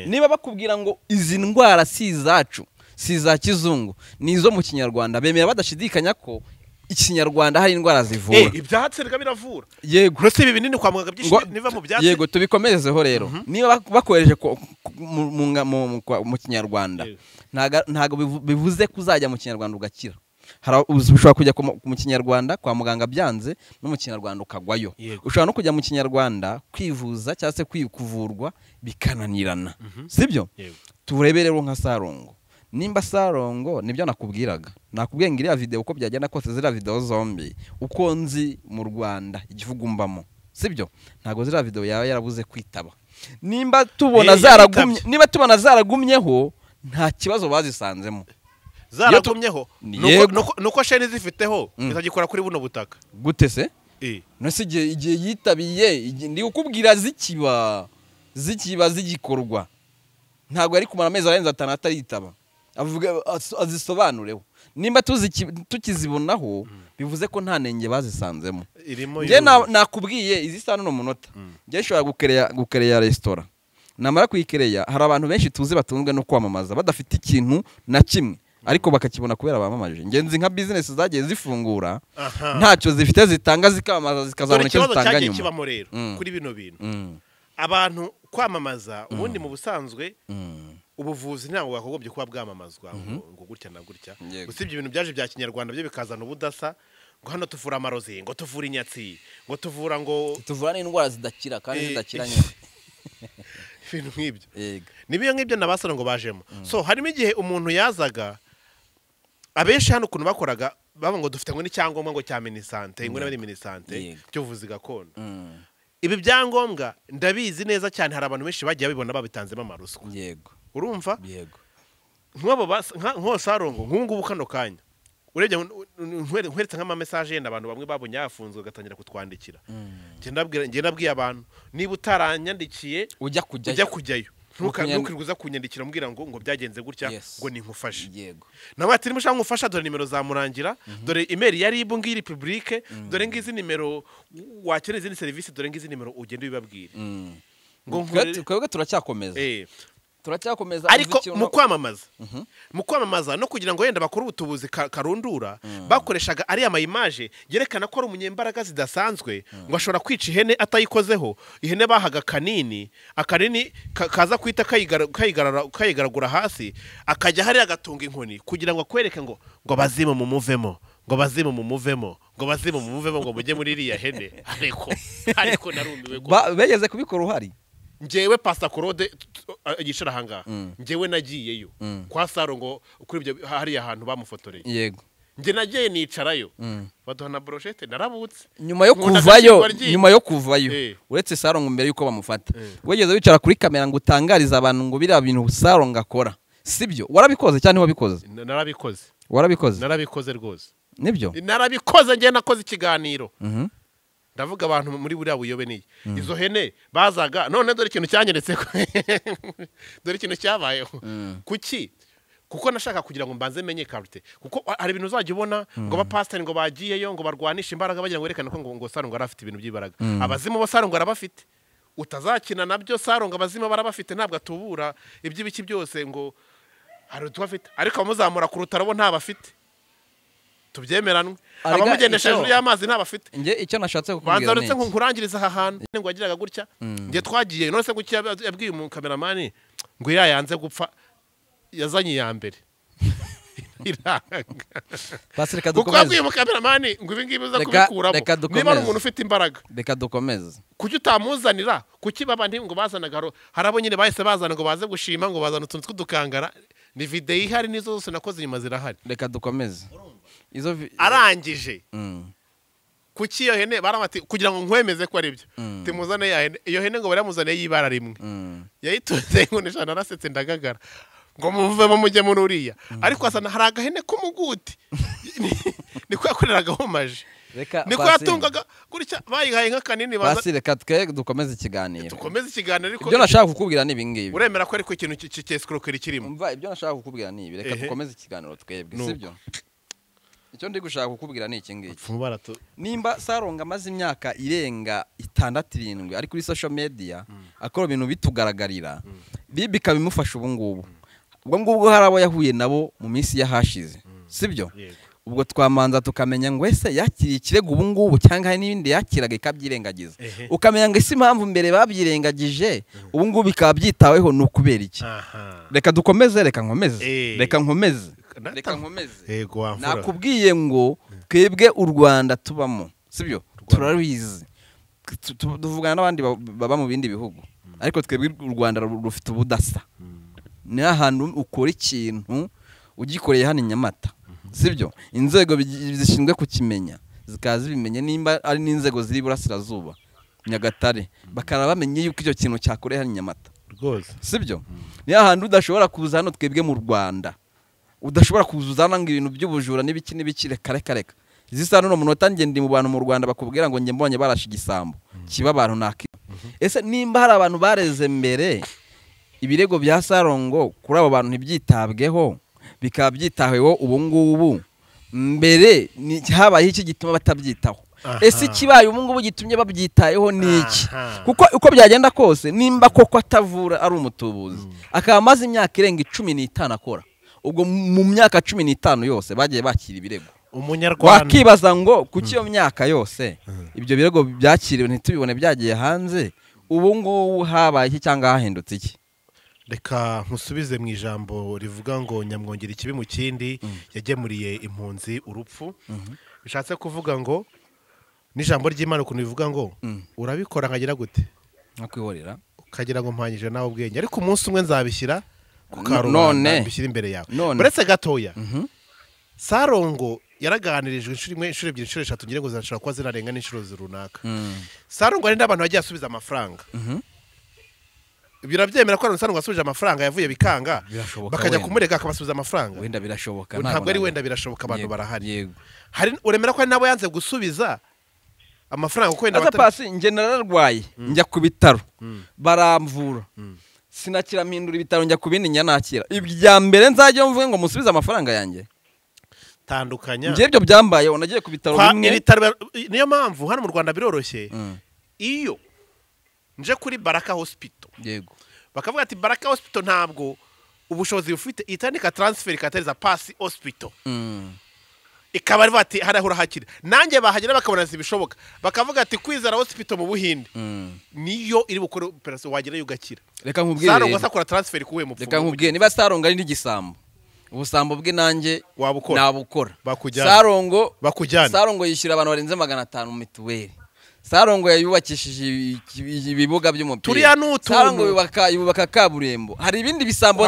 Speaker 1: niba bakubwira ngo izi ndwara si izacu si za kizungu nizo mu kinyarwanda bemera badashidikanya ko ikinyarwanda hari indwara zivura
Speaker 2: ibyatsi reka biravura
Speaker 1: yego
Speaker 2: rose ibi binini kwa muganga byinshi niva mu byatsi
Speaker 1: yego tubikomerezeho rero niba bakoresheje mu kinyarwanda ntago bivuze kuzajya mu kinyarwanda ugakira ushobora kujya mu kinyarwanda kwa muganga byanze no mu kinyarwanda ukagwayo ushobora no kujya mu kinyarwanda kwivuza cyangwa se kuvurwa bikananirana sibyo turebe rero nka Salongo nimba Salongo nibyo nakubwiraga nakubwiye ngo iriya video uko byagenda kose ziriya video zombi uko nzi mu Rwanda igihugu mbamo sibyo ntago ziriya video yawe yarabuze kwitaba nimba tubona zaragumyeho nta kibazo bazisanzemo
Speaker 2: zaragumyeho nuko sheni zifiteho bizagikora kuri buno butaka
Speaker 1: gute se nose igihe yitabiye ndi ukubwira zikiba zigikorwa ntabwo ari kumara amezi arenze 5 ataritaba avuga azisobanureho nimba tukizibonaho bivuze ko nta nenge bazisanzemo nge nakubwiye izi sano no munota nge nshobora gukereya restaurant namara kuyikereya hari abantu benshi tuzi batunzwe no kwamamaza badafite ikintu na kimwe ariko bakakibona kubera bamamaje ngenzi nka business zagiye zifungura ntacyo zifite zitanga zikamamaza zikazabona icyo zitanga nyuma
Speaker 2: kibamo rero kuri bino bintu abantu kwamamaza ubundi mu busanzwe ubuvuzi ntabwo bwakagombye kuba bwamamazwa ngo gutya na gutya usibye ibintu byaje bya kinyarwanda byo bikazana ubudasa ngo hano tuvura amarozi ngo tuvura inyatsi ngo tuvura
Speaker 1: n'indwara zidakira kandi zidakira nyine
Speaker 2: ibintu nk'ibyo nibiyo nk'ibyo nabasara ngo bajemo so harimo igihe umuntu yazaga abenshi hano ukuntu bakoraga baba ngo dufite ngo n'icyangombwa ngo cya minisante ngo n'abari minisante cy'ubuvuzi gakondo ibi byangombwa ndabizi neza cyane hari abantu benshi bagiye babibona babitanzemo amaruswa
Speaker 1: yego
Speaker 2: urumva yego nk'abo Salongo nk'ubu kano kanya urebye nkweretse nk'ama message yenda abantu bamwe babonye yafunzwe gatangira kutwandikira nge nabwiye abantu niba utaranyandikiye ujya kujyayo ntukiriguza kunyandikira mbwira ngo byagenze gutya ngo ninkufashe
Speaker 1: yego
Speaker 2: nawe ati nimushaka nkufasha dore nimero zamurangira dore email yari ibungi publique dore ngizi nimero wakene izindi service dore ngizi nimero ugende ubibabwire
Speaker 1: ngo twebwe turacyakomeza
Speaker 2: ariko mu kwamamaza no kugira ngo yenda bakore ubutubuzi karundura bakoreshaga ari ama image yerekana ko ari umunyembaraga zidasanzwe ngo ashobora kwica ihene atayikozeho ihene bahaga akanini kaza kwita kayigaragura hasi akajya hari agatunga inkoni kugira ngo akwereke ngo bazime mu muvemo ngo mujye muri iriya hene ariko narumiwe
Speaker 1: begeze kubikora uhari
Speaker 2: njyewe Pastor Claude igishara hanga njyewe nagiyeyo kwa Salongo kuri ibyo hari ahantu bamufotoreye
Speaker 1: yego
Speaker 2: nje nagiye nicarayo baduha na brochette narabutse
Speaker 1: nyuma yo kuvayo uretse Salongo mbere yuko bamufata wegeze wicara kuri kamera ngo utangariza abantu ngo bira bintu Salongo akora sibyo warabikoze cyane wabikoze
Speaker 2: narabikoze rwose
Speaker 1: nibyo
Speaker 2: narabikoze nje nakoze ikiganiro ndavuga abantu muri buriya buyobe ni izo hene bazaga none dore ikintu cyanyeretse dore ikintu cyabayeho kuko nashaka kugira ngo mbanze menye karite kuko hari ibintu uzajya ubona ngo abapasiteri ngo bagiyeyo ngo barwanisha imbaraga bagira ngo yerekane ko ngo Salongo arafite ibintu by'ibaraga abazimu bo Salongo arabafite utazakina nabyo Salongo abazimu barabafite ntabwo atubura iby'ibiki byose ngo hari utubafite ariko abamuzamura ku rutaro bo ntabafite tubyemeranwe abamugendesha hejuru y'amazi ntabafite
Speaker 1: nge icyo nashatse kukubwira
Speaker 2: banza uretse ngo nkurangiriza aha hantu ngo wagiraga gutya nge twagiye none se guki yabwiye umu kameramani ngo yanze gupfa yazanye iya mbere kuko yabwiye umu kameramani ngo ibi ngibi uza kubikuramo niba ari umuntu ufite imbaraga
Speaker 1: reka dukomeze
Speaker 2: kuki utamuzanira kuki babandi ngo bazanaga hari abo nyine bahise bazana ngo baze gushima ngo bazana utuntu tw'udukangara ni video ihari nizo zose nakoze inyuma zirahari
Speaker 1: reka dukomeze
Speaker 2: arangije kuki iyo hene baramati kugira ngo nkwemeze ko ari byo timuzane ya hene iyo hene ngo baramuzane y'ibara rimwe yayitunze ngo nishana narasetse ndagagara ngo muvemo mujye muri uriya ariko asana hari agahene k'umuguti niko yakoreraga homaje niko yatungaga gutya bayihaye nk'akanini
Speaker 1: basi reka dukomeze ikiganiro
Speaker 2: ariko
Speaker 1: ibyo nashaka kukubwira ni ibi ngibi
Speaker 2: uremera ko ariko ikintu cy'escroquerie kirimo
Speaker 1: umva ibyo nashaka kukubwira ni ibi reka dukomeze ikiganiro twebwe sibyo icyo ndi gushaka kukubwira ni iki ngiki nimba Salongo amaze imyaka irenga 6-7 ari kuri social media akora ibintu bitugaragarira Bibi kabimufasha ubwo ngubwo hari abo yahuye nabo mu minsi yahashize sibyo ubwo twamanza tukamenya ngo ese yakiriye ikirego ubungubu cyangwa hari n'ibindi yakiraga ikabyirengagiza ukamenya ngo isi impamvu mbere babyirengagije ubungubu bikaba byitaweho ni ukubera iki reka dukomeze reka nkomeze nakubwiye ngo twebwe u Rwanda tubamo sibyo turarubizi tuvugana n'abandi baba mu bindi bihugu ariko twebwe u Rwanda rufite ubudasa ni ahantu ukora ikintu ugikoreye hano Nyamata sibyo inzego zishinzwe kukimenya zikaza zibimenye nimba ari n'inzego ziri burasirazuba Nyagatare bakara bamenye yuko icyo kintu cyakoreye hano Nyamata
Speaker 2: rwose
Speaker 1: sibyo ni ahantu udashobora kuza hano twebwe mu Rwanda udashobora kuzuzana ngo ibintu by'ubujura n'ibiki reka zisa no munota ngende mu bantu mu Rwanda bakubwira ngo nge mbonye barasha igisambo kiba abantu naki ese nimba hari abantu bareze mbere ibirego bya Salongo kuri abo bantu ntibyitabweho bikaba byitaweho ubungubu mbere ni habaye iki gituma batabyitaho ese kibaye ubungubu gitumye babyitayeho niki kuko uko byagenda kose nimba koko atavura ari umutubuzi akaba amaze imyaka irenga 15 akora ubwo mu myaka 15 yose bagiye bakira ibirego
Speaker 2: umunyarwanda
Speaker 1: wakibaza ngo kuki iyo myaka yose ibyo birego byakiriwe ntitubibone byagiye hanze ubungubu habaye iki cyangwa hahindutse iki
Speaker 2: reka nkusubize mu ijambo rivuga ngo nyamwongera ikibi mu kindi yagemuriye impunzi urupfu bishatse kuvuga ngo n'ijambo ry'Imana ukuntu bivuga ngo urabikora nkagira gute
Speaker 1: nkakwihorera
Speaker 2: ukagira ngo mpanyije nawe ubwenge ariko umunsi umwe nzabishyira ku karubanda mbishyira imbere yawe uretse gatoya Salongo yaraganirijwe inshuro ebyiri inshuro eshatu ngira ngo zirashobora kuba zirarenga n'inshuro runaka Salongo ari n'abantu bagiye asubiza amafaranga birabyemera ko Salongo asubije amafaranga yavuye bikanga bakajya kumurega akabasubiza amafaranga
Speaker 1: wenda birashoboka
Speaker 2: ntabwo ari wenda birashoboka abantu barahari uremera ko ari nabo yanze gusubiza amafaranga uko wenda
Speaker 1: pasi nge nararwaye njya ku bitaro baramvura sinakira mpindura ibitaro njya ku bindi nyanakira ibya mbere nzajya mvuge ngo musubize amafaranga yanjye
Speaker 2: tandukanya
Speaker 1: nje ibyo byambaye unagiye ku bitaro bimwe
Speaker 2: niyo mpamvu hano mu Rwanda biroroshye iyo nje kuri Baraka Hospital
Speaker 1: yego
Speaker 2: bakavuga ati Baraka Hospital ntabwo ubushobozi bufite itandika transfer ikatariza Pasi Hospital ikaba ari bati harahura hakira nanjye bahagera bakabona zibishoboka bakavuga ati kwizera Hospital mu Buhinde niyo iri bukore operation wagera yugakira
Speaker 1: reka nkubwire
Speaker 2: Salongo asakora transfer kuwe mu
Speaker 1: reka nkubwire niba Salongo ari n'igisambo ubusambo bwe nanjye nabukora
Speaker 2: Salongo
Speaker 1: Salongo yishyura abantu barenze 500 mu mituweli Salongo yayubakishije ibibuga by'umupira Salongo yubaka kaburembo hari ibindi bisambo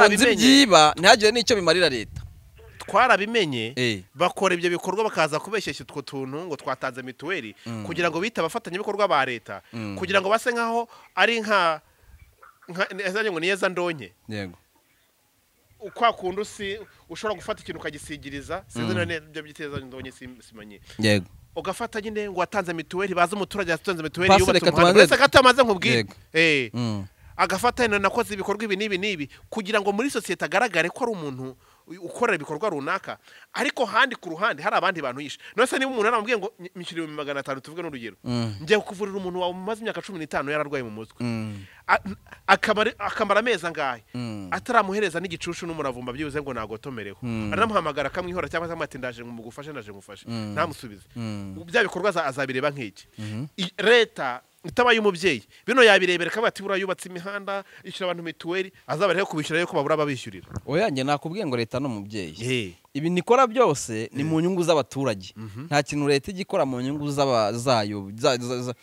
Speaker 1: nzibyiba ntihagire n'icyo bimarira leta
Speaker 2: twarabimenye bakora ibyo bikorwa bakaza kubeshyeshya utwo tuntu ngo twatanze mituweli kugira ngo bita abafatanyabikorwa ba leta kugira ngo base nkaho ari nka ngo niyeza ndonke
Speaker 1: yego
Speaker 2: kwa kundu si ushobora gufata ikintu ukagisigiriza sinzi n'ibyo byiteza ndonke simanye
Speaker 1: yego
Speaker 2: ugafata nyine ngo watanze mituweli baza umuturage yatanze mituweli yubatse umuhanda wese katamaze nkubwire agafata nakoze ibikorwa ibi n'ibi kugira ngo muri sosiyete agaragare ko ari umuntu ukorera ibikorwa runaka ariko handi ku ruhande hari abandi bantu yishe nose niba umuntu aramubwiye ngo mishyire 500 tuvuge n'urugero ngiye kuvurira umuntu wawe umaze imyaka 15 yararwaye mu mutwe akamara amezi angahe ataramuhereza n'igicushu n'umuravumba byibuze ngo nagotomereho anamuhamagara akamwihora cyangwa amati ndaje ngumugufashe ntamusubize bya bikorwa azabireba nk'iki leta itabaye umubyeyi bino yabirebera kabati burayubatse imihanda ishyira abantu mituweli azabareho kubishyura yuko babura babishyurira
Speaker 1: oyange nakubwiye ngo leta no mubyeyi ibi nikora byose ni mu nyungu z'abaturage nta kintu leta igikora mu nyungu zayo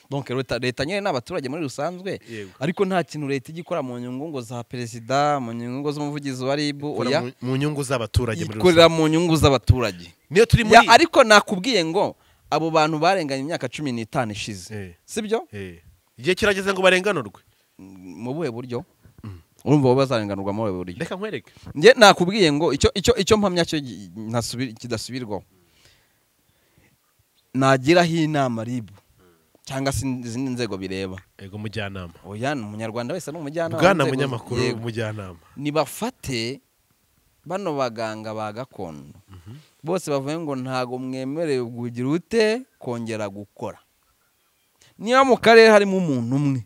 Speaker 1: donc leta nyene n'abaturage muri rusanzwe ariko nta kintu leta igikora mu nyungu ngo za president mu nyungu z'umuvugizi wa RIB oya
Speaker 2: mu nyungu z'abaturage muri
Speaker 1: ikorera mu nyungu z'abaturage
Speaker 2: niyo turi muri
Speaker 1: ariko nakubwiye ngo abo bantu barenganye imyaka 15 ishize sibyo
Speaker 2: igihe kirageze ngo barenganurwe
Speaker 1: mu buhe buryo urumva bo bazarenganurwa mu buhe buryo
Speaker 2: reka nkwereke
Speaker 1: nge nakubwiye ngo icyo mpamya cyo kidasubirwaho nagiraho inama RIB cyangwa se izindi nzego bireba
Speaker 2: ego mujyanama
Speaker 1: oya umunyarwanda wese no mujyanama
Speaker 2: bwana munyamakuru mujyanama
Speaker 1: nibafate bano baganga ba gakondo bose bavuye ngo ntago mwemerewe kugira ute kongera gukora niba mu karere harimo umuntu umwe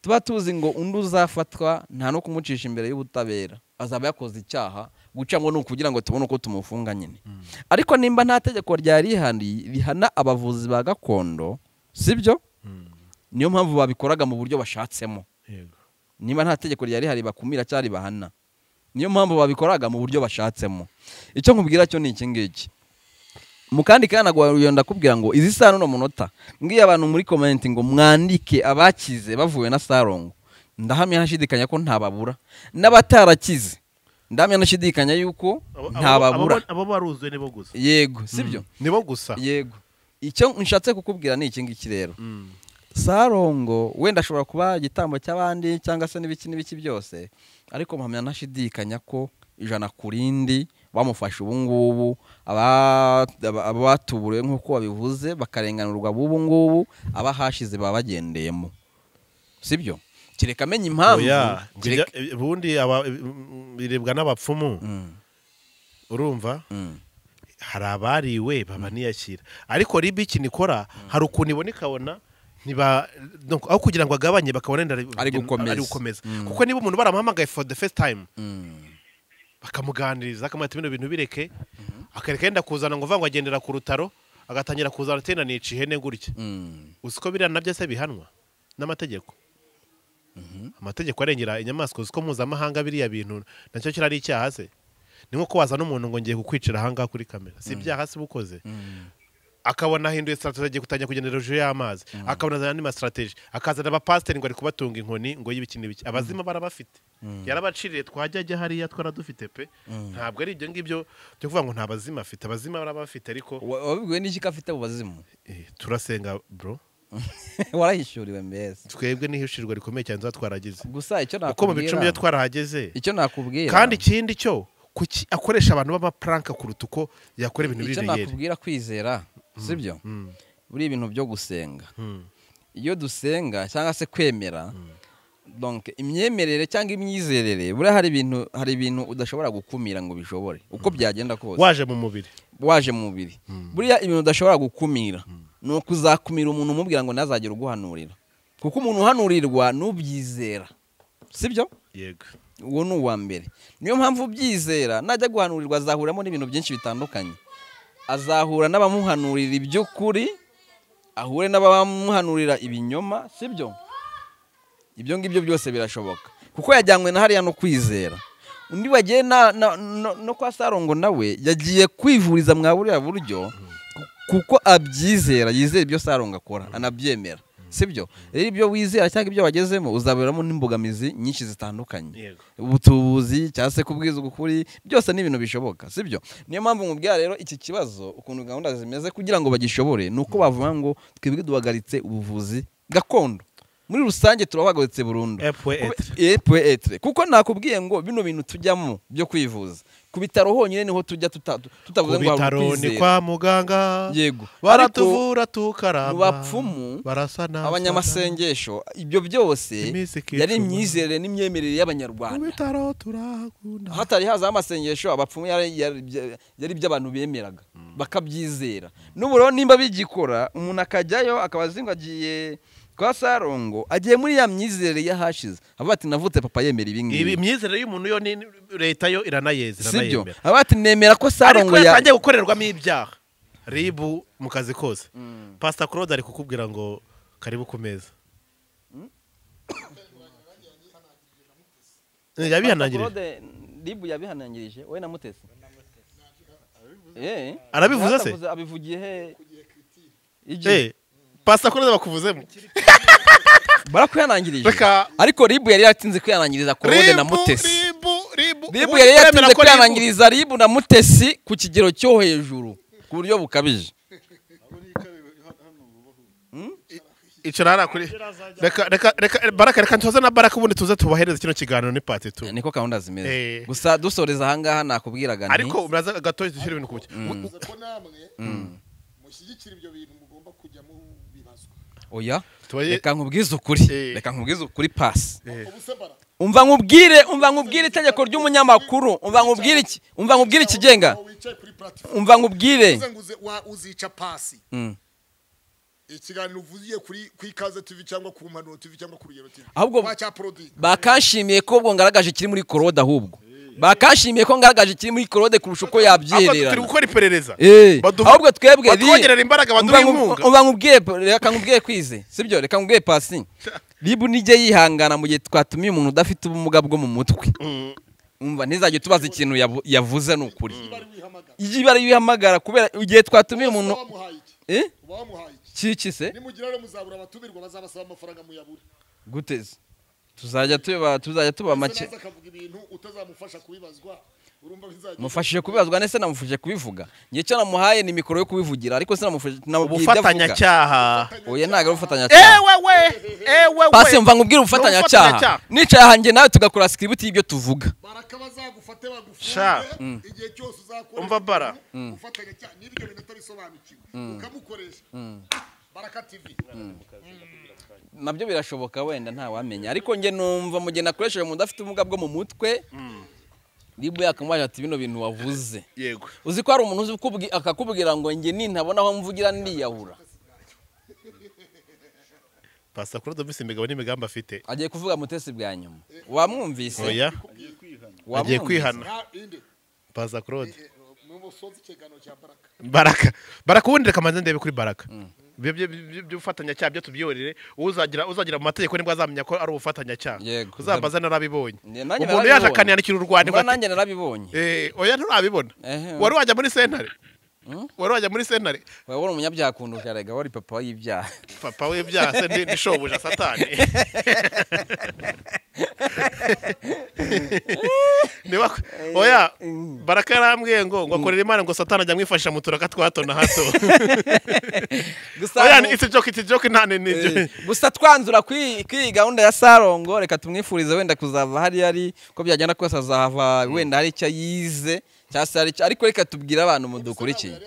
Speaker 1: tuba tuzi ngo undi uzafatwa nta no kumucisha imbere y'ubutabera azaba yakoze icyaha guca ngo nukugira ngo tubone uko tumufunga nyine ariko nimba nta tegeko ryari rihana abavuzi ba gakondo sibyo niyo mpamvu babikoraga mu buryo bashatsemo nimba nta tegeko ryari hari bakumira cyari bahana niyo mpamvu babikoraga mu buryo bashatsemo icyo nkubwira cyo ni iki ngiki mukandi kana gwayonda kubwira ngo izi sano no munota ngiye abantu muri comment ngo mwandike abakize bavuye na Salongo ndahamya nashidikanya ko ntababura n'abatarakize ndamya nashidikanya yuko ntababura
Speaker 2: abo baruzwe nibo gusa
Speaker 1: yego sibyo
Speaker 2: nibo gusa
Speaker 1: yego icyo nshatse kukubwira ni iki ngiki rero Salongo wenda ashobora kuba igitambo cy'abandi cyangwa se n'ibiki byose ariko mpamya nashidikanya ko ijana kurindi bamufasha ubu ngubu abatuburiwe nk'uko babivuze bakarenganurwa ubu ngubu abahashize babagendeyemo sibyo kireka amenya impamvu
Speaker 2: ubundi birebwa n'abapfumu urumva hari abariwe baba niyakira ariko RIB ikintu ikora hari ukuntu ibona ikabona aho kugira ngo agabanye bakabona
Speaker 1: ari gukomeza
Speaker 2: kuko niba umuntu baramuhamagaye for the first time bakamuganiriza akamata bino bintu bireke akareka yenda kuzana ngo vango agendera ku rutaro agatangira kuzana tena nica ihene gutya uziko biriya nabyo se bihanwa n'amategeko amategeko arengera inyamaswa ziko mpuzamahanga biriya bintu nacyo kirari icyaha se ni nko kubaza n'umuntu ngo ngiye kukwicira ahangaha kuri kamera si ibyaha se bukoze akabona ahinduye strategy agiye gutangira kugendera hejuru y'amazi akabona azana n'ama strategy akazana abapasiteri ngo ari kubatunga inkoni ngo y'ibikini biki abazima barabafite yarabaciriye twajya hariya twaradufite pe ntabwo ari ibyo ngibyo byo kuvuga ngo nta bazima afite abazima barabafite ariko
Speaker 1: wabibwiwe n'iki ko afite ubazimu
Speaker 2: turasenga bro
Speaker 1: warahishuriwe mbese
Speaker 2: twebwe n'ihishurwa rikomeye cyane twaragize
Speaker 1: gusa icyo nakubwira
Speaker 2: uko mu bicumi byo twarahageze
Speaker 1: icyo nakubwira
Speaker 2: kandi ikindi cyo kuki akoresha abantu b'amapranka kuruta uko yakora ibintu biri
Speaker 1: icyo nakubwira kwizera sibyo buri ibintu byo gusenga iyo dusenga cyangwa se kwemera donc imyemerere cyangwa imyizerere buri hari ibintu udashobora gukumira ngo bishobore uko byagenda kose
Speaker 2: waje mu mubiri buriya ibintu udashobora gukumira
Speaker 1: ni ukuzakumira umuntu umubwira ngo ntazagire uguhanurira kuko umuntu uhanurirwa n'ubyizera sibyo
Speaker 2: yego
Speaker 1: uwo ni uwa mbere niyo mpamvu ubyizera najya guhanurirwa azahuramo n'ibintu byinshi bitandukanye azahura n'abamuhanurira iby'ukuri ahure n'abamuhanurira ibinyoma sibyo ibyo ngibyo byose birashoboka kuko yajyanywe na hariya no kwizera undi wagiye no kwa Salongo nawe yagiye kwivuriza mwa buriya buryo kuko abyizera yizera ibyo Salongo akora anabyemera sibyo rero ibyo wizera cyangwa ibyo wagezemo uzaberamo n'imbogamizi nyinshi zitandukanye ubutubuzi cyangwa se kubwiza ukuri byose ni ibintu bishoboka sibyo niyo mpamvu nkubwira rero iki kibazo ukuntu gahunda zimeze kugira ngo bagishobore nuko bavuga ngo twebwe duhagaritse ubuvuzi gakondo muri rusange turabahagaritse burundu kuko nakubwiye ngo bino bintu tujyamo byo kwivuza ku bitaro honyine niho tujya tutavuze ngo
Speaker 2: bitaro ni kwa muganga
Speaker 1: yego
Speaker 2: baratuvura tukaramba
Speaker 1: mu bapfumu
Speaker 2: barasana
Speaker 1: abanyamasengesho ibyo byose yari imyizerere n'imyemerere y'Abanyarwanda
Speaker 2: mu bitaro turahakunda
Speaker 1: hatari haza amasengesho abapfumu yari by'abantu bemeraga bakabyizera n'uburo nimba bigikora umuntu akajyayo akabazinga agiye kwa Salongo agiye muri ya myizerere yahashize abati navutse papa yemera ibingibi
Speaker 2: ibi myizerere y'umuntu yo ni leta yo iranayeza
Speaker 1: iranayemera abati nemera ko Salongo
Speaker 2: yatangiye gukorerwamo ibyaha ribu mu kazi kose Pastor Claude ari kukubwira ngo karibu ku meza yabihanangirije
Speaker 1: ribu yabihanangirije we na Mutesi
Speaker 2: arabivuze se
Speaker 1: abivugiye he
Speaker 2: Pastor Claude bakuvuzemo
Speaker 1: barakwihanangirije ariko ribu yari yatinze kwihanangiriza Claude na Mutesi ribu yari yatinze kwihanangiriza ribu na Mutesi ku kigero cyo hejuru ku buryo bukabije
Speaker 2: icara kuri reka tuza na Baraka ubundi tuze tubahereza kino kiganiro ni part 2
Speaker 1: niko gahunda zimeze gusa dusoreza ahangaha nakubwiraga
Speaker 2: ariko uraza gatoye dushyira ibintu kuki
Speaker 4: mushyigikira ibyo bintu mugomba kujya mu bibazwa
Speaker 1: oya reka nkubwize ukuri pasi umva nkubwire itegeko ry'umunyamakuru umva nkubwire ikigenga umva nkubwire
Speaker 4: uzica pasi ikiganiro uvugiye kuri Ikaze TV cyangwa ku Mpanuro TV cyangwa ku Rugero TV
Speaker 1: ahubwo bakashimiye ko ubwo ngaragaje kiri muri Claude ahubwo bakashimiye ko ngaragaje kiri muri Claude kurusha uko yabyerera
Speaker 2: turi gukora iperereza
Speaker 1: ahubwo twebwe
Speaker 2: batwongerera imbaraga baduha inkunga
Speaker 1: umva nkubwiye kwize sibyo reka nkubwiye pasi ribu nijye yihangana mu gihe twatumiye umuntu udafite ubumuga bwo mu mutwe umva ntizajye tubaza ikintu yavuze n'ukuri iyo bari bihamagara kubera igihe twatumiye umuntu Kiki se
Speaker 4: nimugira rero muzabura abatumirwa bazabasaba amafaranga muyabure
Speaker 1: guteze tuzajya tuba make
Speaker 4: akavuga ibintu utazamufasha kubibazwa urumva bizajya
Speaker 1: mufashije kubibazwa nese namufashije kubivuga ngiye cyo namuhaye ni mikoro yo kubivugira ariko sinamufashije
Speaker 2: ubufatanya cyaha
Speaker 1: oya ntago ubufatanya cyaha
Speaker 2: ewe
Speaker 1: pasi mva nkubwira ubufatanya cyaha nicaye hanjye nawe tugakora script y'ibyo tuvuga
Speaker 4: Baraka bazagufate bagufunge igihe cyose uzakora
Speaker 2: umva bara
Speaker 4: ubufatanya cyaha n'ibyo bintu atabisobanukiwe ukamukoresha Baraka TV
Speaker 1: nabyo birashoboka wenda nta wamenya ariko nge numva mu gihe nakoresheje umuntu udafite ubumuga bwo mu mutwe ribu yakamubaje ati bino bintu wavuze
Speaker 2: yego
Speaker 1: uzi ko hari umuntu uzi akakubwira ngo nge nintabona aho mvugira ndiyahura
Speaker 2: Pastor Claude bise imigabo n'imigambi afite
Speaker 1: agiye kuvuga Mutesi bwa nyuma wamwumvise
Speaker 2: oya agiye kwihana Pastor Claude
Speaker 4: n'umusozi kigano cya
Speaker 2: Baraka ubundi reka manze ndebe kuri Baraka by'ubufatanyacyaha byo tubyorere uzagira mu mategeko nibwo azamenya ko ari ubufatanyacyaha uzambaza narabibonye umuntu yaje akaniyandikira urwandiko
Speaker 1: nanjye narabibonye
Speaker 2: oya nturabibona wari wajya muri sentare
Speaker 1: wowe uri umunyabyaha kunduka rega wari papa w'ibyaha
Speaker 2: se ndi shobuja satani oya Baraka yarambwiye ngo akorera Imana ngo satani ajya amwifashisha mu turaka twa hato na hato oya it's a joke nta nini
Speaker 1: gusa twanzura kuri gahunda ya Salongo reka tumwifurize wenda kuzava hari ari ko byagenda kose azahava wenda hari icyo yize cyase ariko reka tubwira abantu mudukurikiye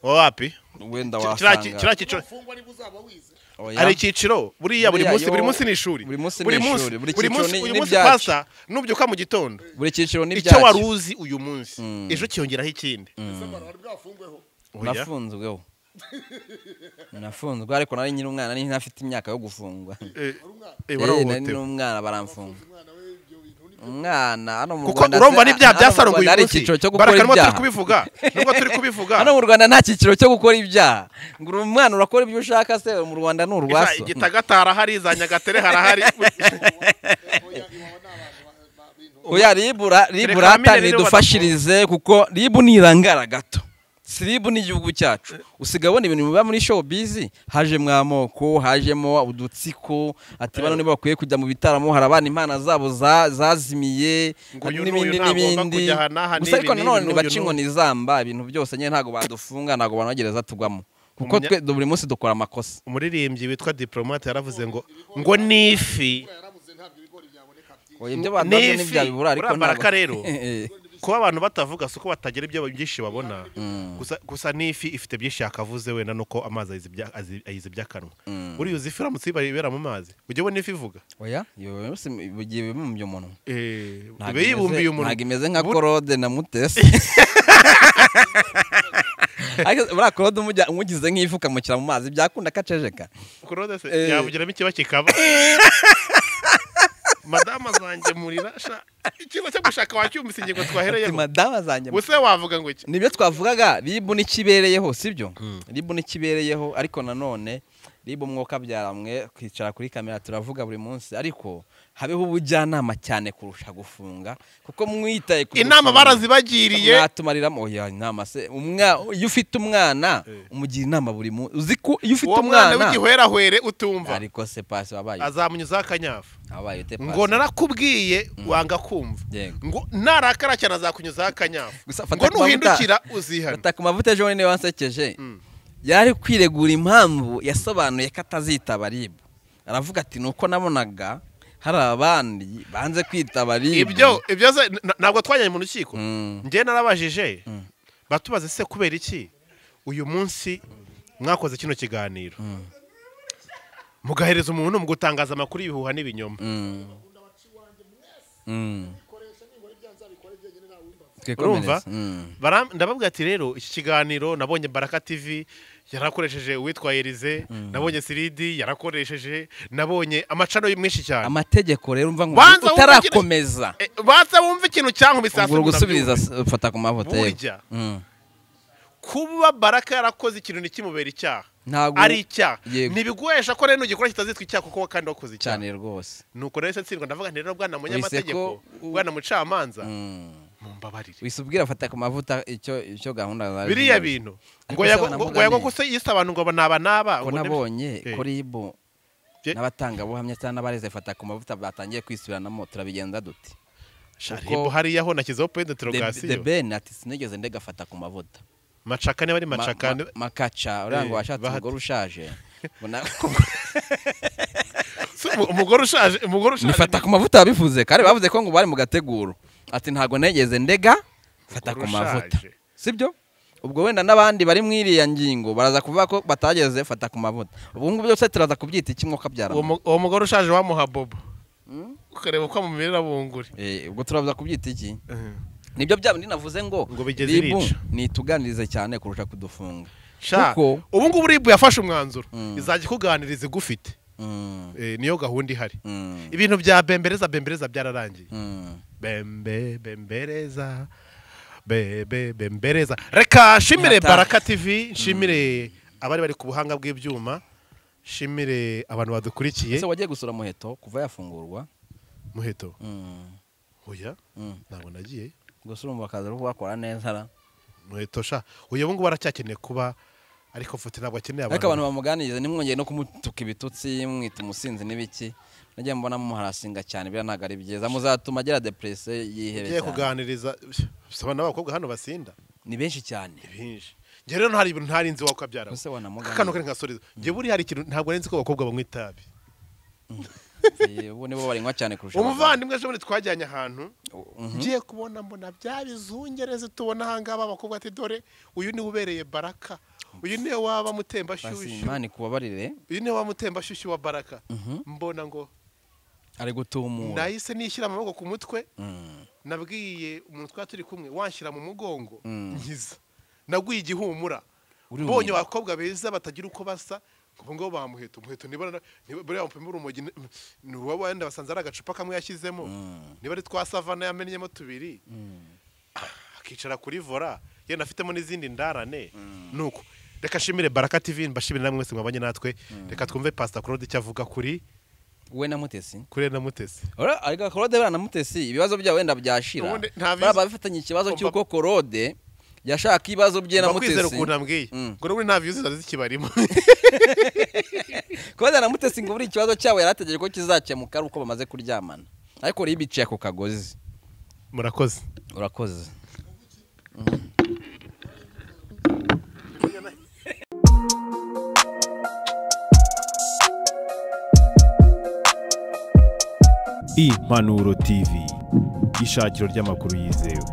Speaker 2: wapi
Speaker 1: wenda wasanga
Speaker 2: ari icyiciro buriya buri munsi ni ishuri buri munsi pasta nubyuka mu gitondo
Speaker 1: buri cyiciro ni
Speaker 2: icyo wari uzi uyu munsi ejo kiyongeraho ikindi
Speaker 1: nafunzwe ariko nari nyine umwana nari ntafite imyaka yo gufungwa nari n'umwana baramfunga umwana hano mu Rwanda
Speaker 2: urumva ni bya Salongo uyu munsi Baraka nubwo turi kubivuga
Speaker 1: hano mu Rwanda nta cyiciro cyo gukora ibyaha ngo umwana urakora ibyo ushaka se mu Rwanda ni urwaso
Speaker 2: igitagatara hari za Nyagatare harahari
Speaker 1: oya libura ridufashirize kuko libu nirangara gato siribu n'igihugu cyacu usigabona ibintu biba muri showbiz haje mwamoko hajemo udutsiko ati bano niba bakwiye kujya mu bitaramo harabana impana zabo zazimiye n'ibindi gusa ariko none bacingo nizamba ibintu byose nyine ntago badufunga ntago banagereza tugwamo kuko twe buri munsi dukora amakosa
Speaker 2: umuririmbyi witwa Diplomate yaravuze ngo nifi
Speaker 1: ibyo badabye n'ibyabibura ariko
Speaker 2: Baraka rero kuba abantu batavuga suko batagira ibyo byinshi babona gusa nifi ifite byinshi yakavuze wenda nuko amazi ayize byakanwa uri uzi ifi ramutse ibera mu mazi ujye ubona ifi ivuga
Speaker 1: oya yose bugiye bimumbye umuntu
Speaker 2: ibe yibumbiye umuntu
Speaker 1: ntago imeze nka Korode na Mutesi buriya Korode umugize nk'ifi ukamukira mu mazi byakunda kacejeka
Speaker 2: Korode se yavugiramo ikiba kikaba madama zanjye murira ikintu cyo gushaka wacyumvise ingingo twahereyeho
Speaker 1: madama zanjye
Speaker 2: buse wavuga ngo iki
Speaker 1: nibyo twavugaga libu n'ikibereyeho sibyo libu n'ikibereyeho ariko nanone libu umwuka byaramwe kwicara kuri kamera turavuga buri munsi ariko habeho ubujyanama cyane kurusha gufunga kuko mwitaye ku
Speaker 2: inama barazibagiriye
Speaker 1: mwatumariramo oya inama se iyo ufite umwana umugira inama buri munsi uzi ko iyo ufite umwana
Speaker 2: w'igihwerahwere utumva
Speaker 1: ariko se pasi wabaye
Speaker 2: azamunyuza akanyafu
Speaker 1: abaye te pasi
Speaker 2: ngo narakubwiye wanga kumva ngo narakara cyane azakunyuza akanyafu ngo nuhindukira uzihana
Speaker 1: fata ku mavuta ejo ne wansekeje yari kwiregura impamvu yasobanuye ko atazitaba libu aravuga ati nuko nabonaga hari abandi banze kwitaba libu
Speaker 2: ibyo ntabwo twajyanye mu rukiko njye narabajije batubaze se kubera iki uyu munsi mwakoze kino kiganiro mugahereza umuntu mu gutangaza amakuru y'ibihuha n'ibinyoma urumva ndababwira ati rero iki kiganiro nabonye Baraka TV yarakoresheje uwitwa Elize nabonye Siridi yarakoresheje nabonye amacano menshi cyane
Speaker 1: amategeko rero umva ngo utarakomeza
Speaker 2: baza wumva ikintu cyanku bisasa
Speaker 1: ngo gusubiriza ufata ku mavuta
Speaker 2: kuba Baraka yarakoze ikintu nikimubera icyaha ari icyaha nibiguhesha ko rero ugikora kitazitwa icyaha kuko kandi wakoze icyaha
Speaker 1: cyane rwose
Speaker 2: nuko rero se tsindwa ndavuga rero bwana munyamategeko bwana mucamanza mumbabarire
Speaker 1: wisubwira afata ku mavuta icyo gahunda
Speaker 2: biriya bintu ngo yago kuse yisa abantu ngo naba
Speaker 1: ngo nabonye kuri ibo n'abatanga buhamya cyane abareze fata ku mavuta batangiye kwisubiranamo turabigenza duti
Speaker 2: sharibo hari yaho nakizeho point d'interrogation
Speaker 1: de ben ati sinigeze ndega fata ku mavuta
Speaker 2: macakane bari macakane
Speaker 1: makaca urango washatse umugore ushaje
Speaker 2: umugore ushaje
Speaker 1: nifata ku mavuta bivuze kare bavuze ko ngo bari mu gateguro ati ntago negeze ndega fata ku mavuta sibyo ubwo wenda nabandi bari mwiriya ngingo baraza kuvuga ko batageze fata ku mavuta ubu ngubu byose turaza kubyita ikimwoka byara
Speaker 2: uwo mugore ushaje wamuha bobo ukareba uko amumerera bunguri
Speaker 1: ubwo turaza kubyita iki nibyo byabo ndinavuze ngo libu nituganirize cyane kurusha kudufunga
Speaker 2: kuko ubu ngubu libu yafashe umwanzuro izajya kuganiriza igufite niyo gahunda ihari ibintu bya bembereza byararangiye bembereza reka nshimire Baraka TV nshimire abari bari ku buhanga bw'ibyuma, shimire abantu badukurikiye.
Speaker 1: ese wagiye gusura Muheto kuva yafungurwa?
Speaker 2: Muheto oya ntabwo nagiye
Speaker 1: gusura umubakaza uri kubakora neza ra
Speaker 2: Muheto sha uyu bungu baracyakeneye kuba ariko fote ntabwo akeneye
Speaker 1: ariko abantu bamuganiriza nimwongeye no kumutuka ibitutsi mwita umusinzi n'ibiki nagiye mbona muharasinga cyane bira ntago ari byiza muzatuma agira depresse yihebe cyane.
Speaker 2: Ugiye kuganiriza bisaba n'abakobwa hano basinda
Speaker 1: ni benshi cyane
Speaker 2: benshi. Nge rero hari ibintu ntarinzi wako abyara. Kano kare ngasoriza. Nge buri hari ikintu ntabwo arinzi ko abakobwa banywa itabi.
Speaker 1: Ubu nibo barinywa cyane kurusha.
Speaker 2: Umuvandimwe ejo bundi twajyanye ahantu. Ngiye kubona mbona byabizungereze tubona hangaba abakobwa ati dore uyu ni ubereye Baraka. Uyu ni waba mutemba shushu.
Speaker 1: Imana kubabarire.
Speaker 2: Uyu ni waba mutemba shushu wa Baraka. Mbona ngo
Speaker 1: ari gutumura.
Speaker 2: Nahise nishyira amaboko ku mutwe. Nabwiye umuntu twaturi kumwe wanshyira mu mugongo nkiza. Naguye igihumura. Mbonye abakobwa beza batagira uko basa ngo bamuheto Muheto niba buriya mpemura umugi ni wowe wenda basanze ari agacupa kamwe yashyizemo niba ari twa savana yamenyemo tubiri akicara kuri vora yenda afitemo n'izindi ndarane nuko reka shimire Baraka TV mbashimire namwe mwese mwabanye natwe reka twumve Pastor Claude cyavuga kuri
Speaker 1: we na Mutesi
Speaker 2: kuri na Mutesi
Speaker 1: ariko Claude bana Mutesi ibibazo bya wenda byashira baba bifitanye ikibazo cy'uko Claude yashaka ibibazo bye na Mutesi
Speaker 2: bakwizera ukuntu ambwiye ngo n'ubu nta views zikibarimo
Speaker 1: Claude na Mutesi ngo buri ikibazo cyawe yarategereje ko kizakemuka ari uko bamaze kuryamana ariko rero ibiciye ku kagozi
Speaker 2: murakoze
Speaker 1: urakoze
Speaker 3: Impanuro TV ishakiro ry'amakuru yizewe.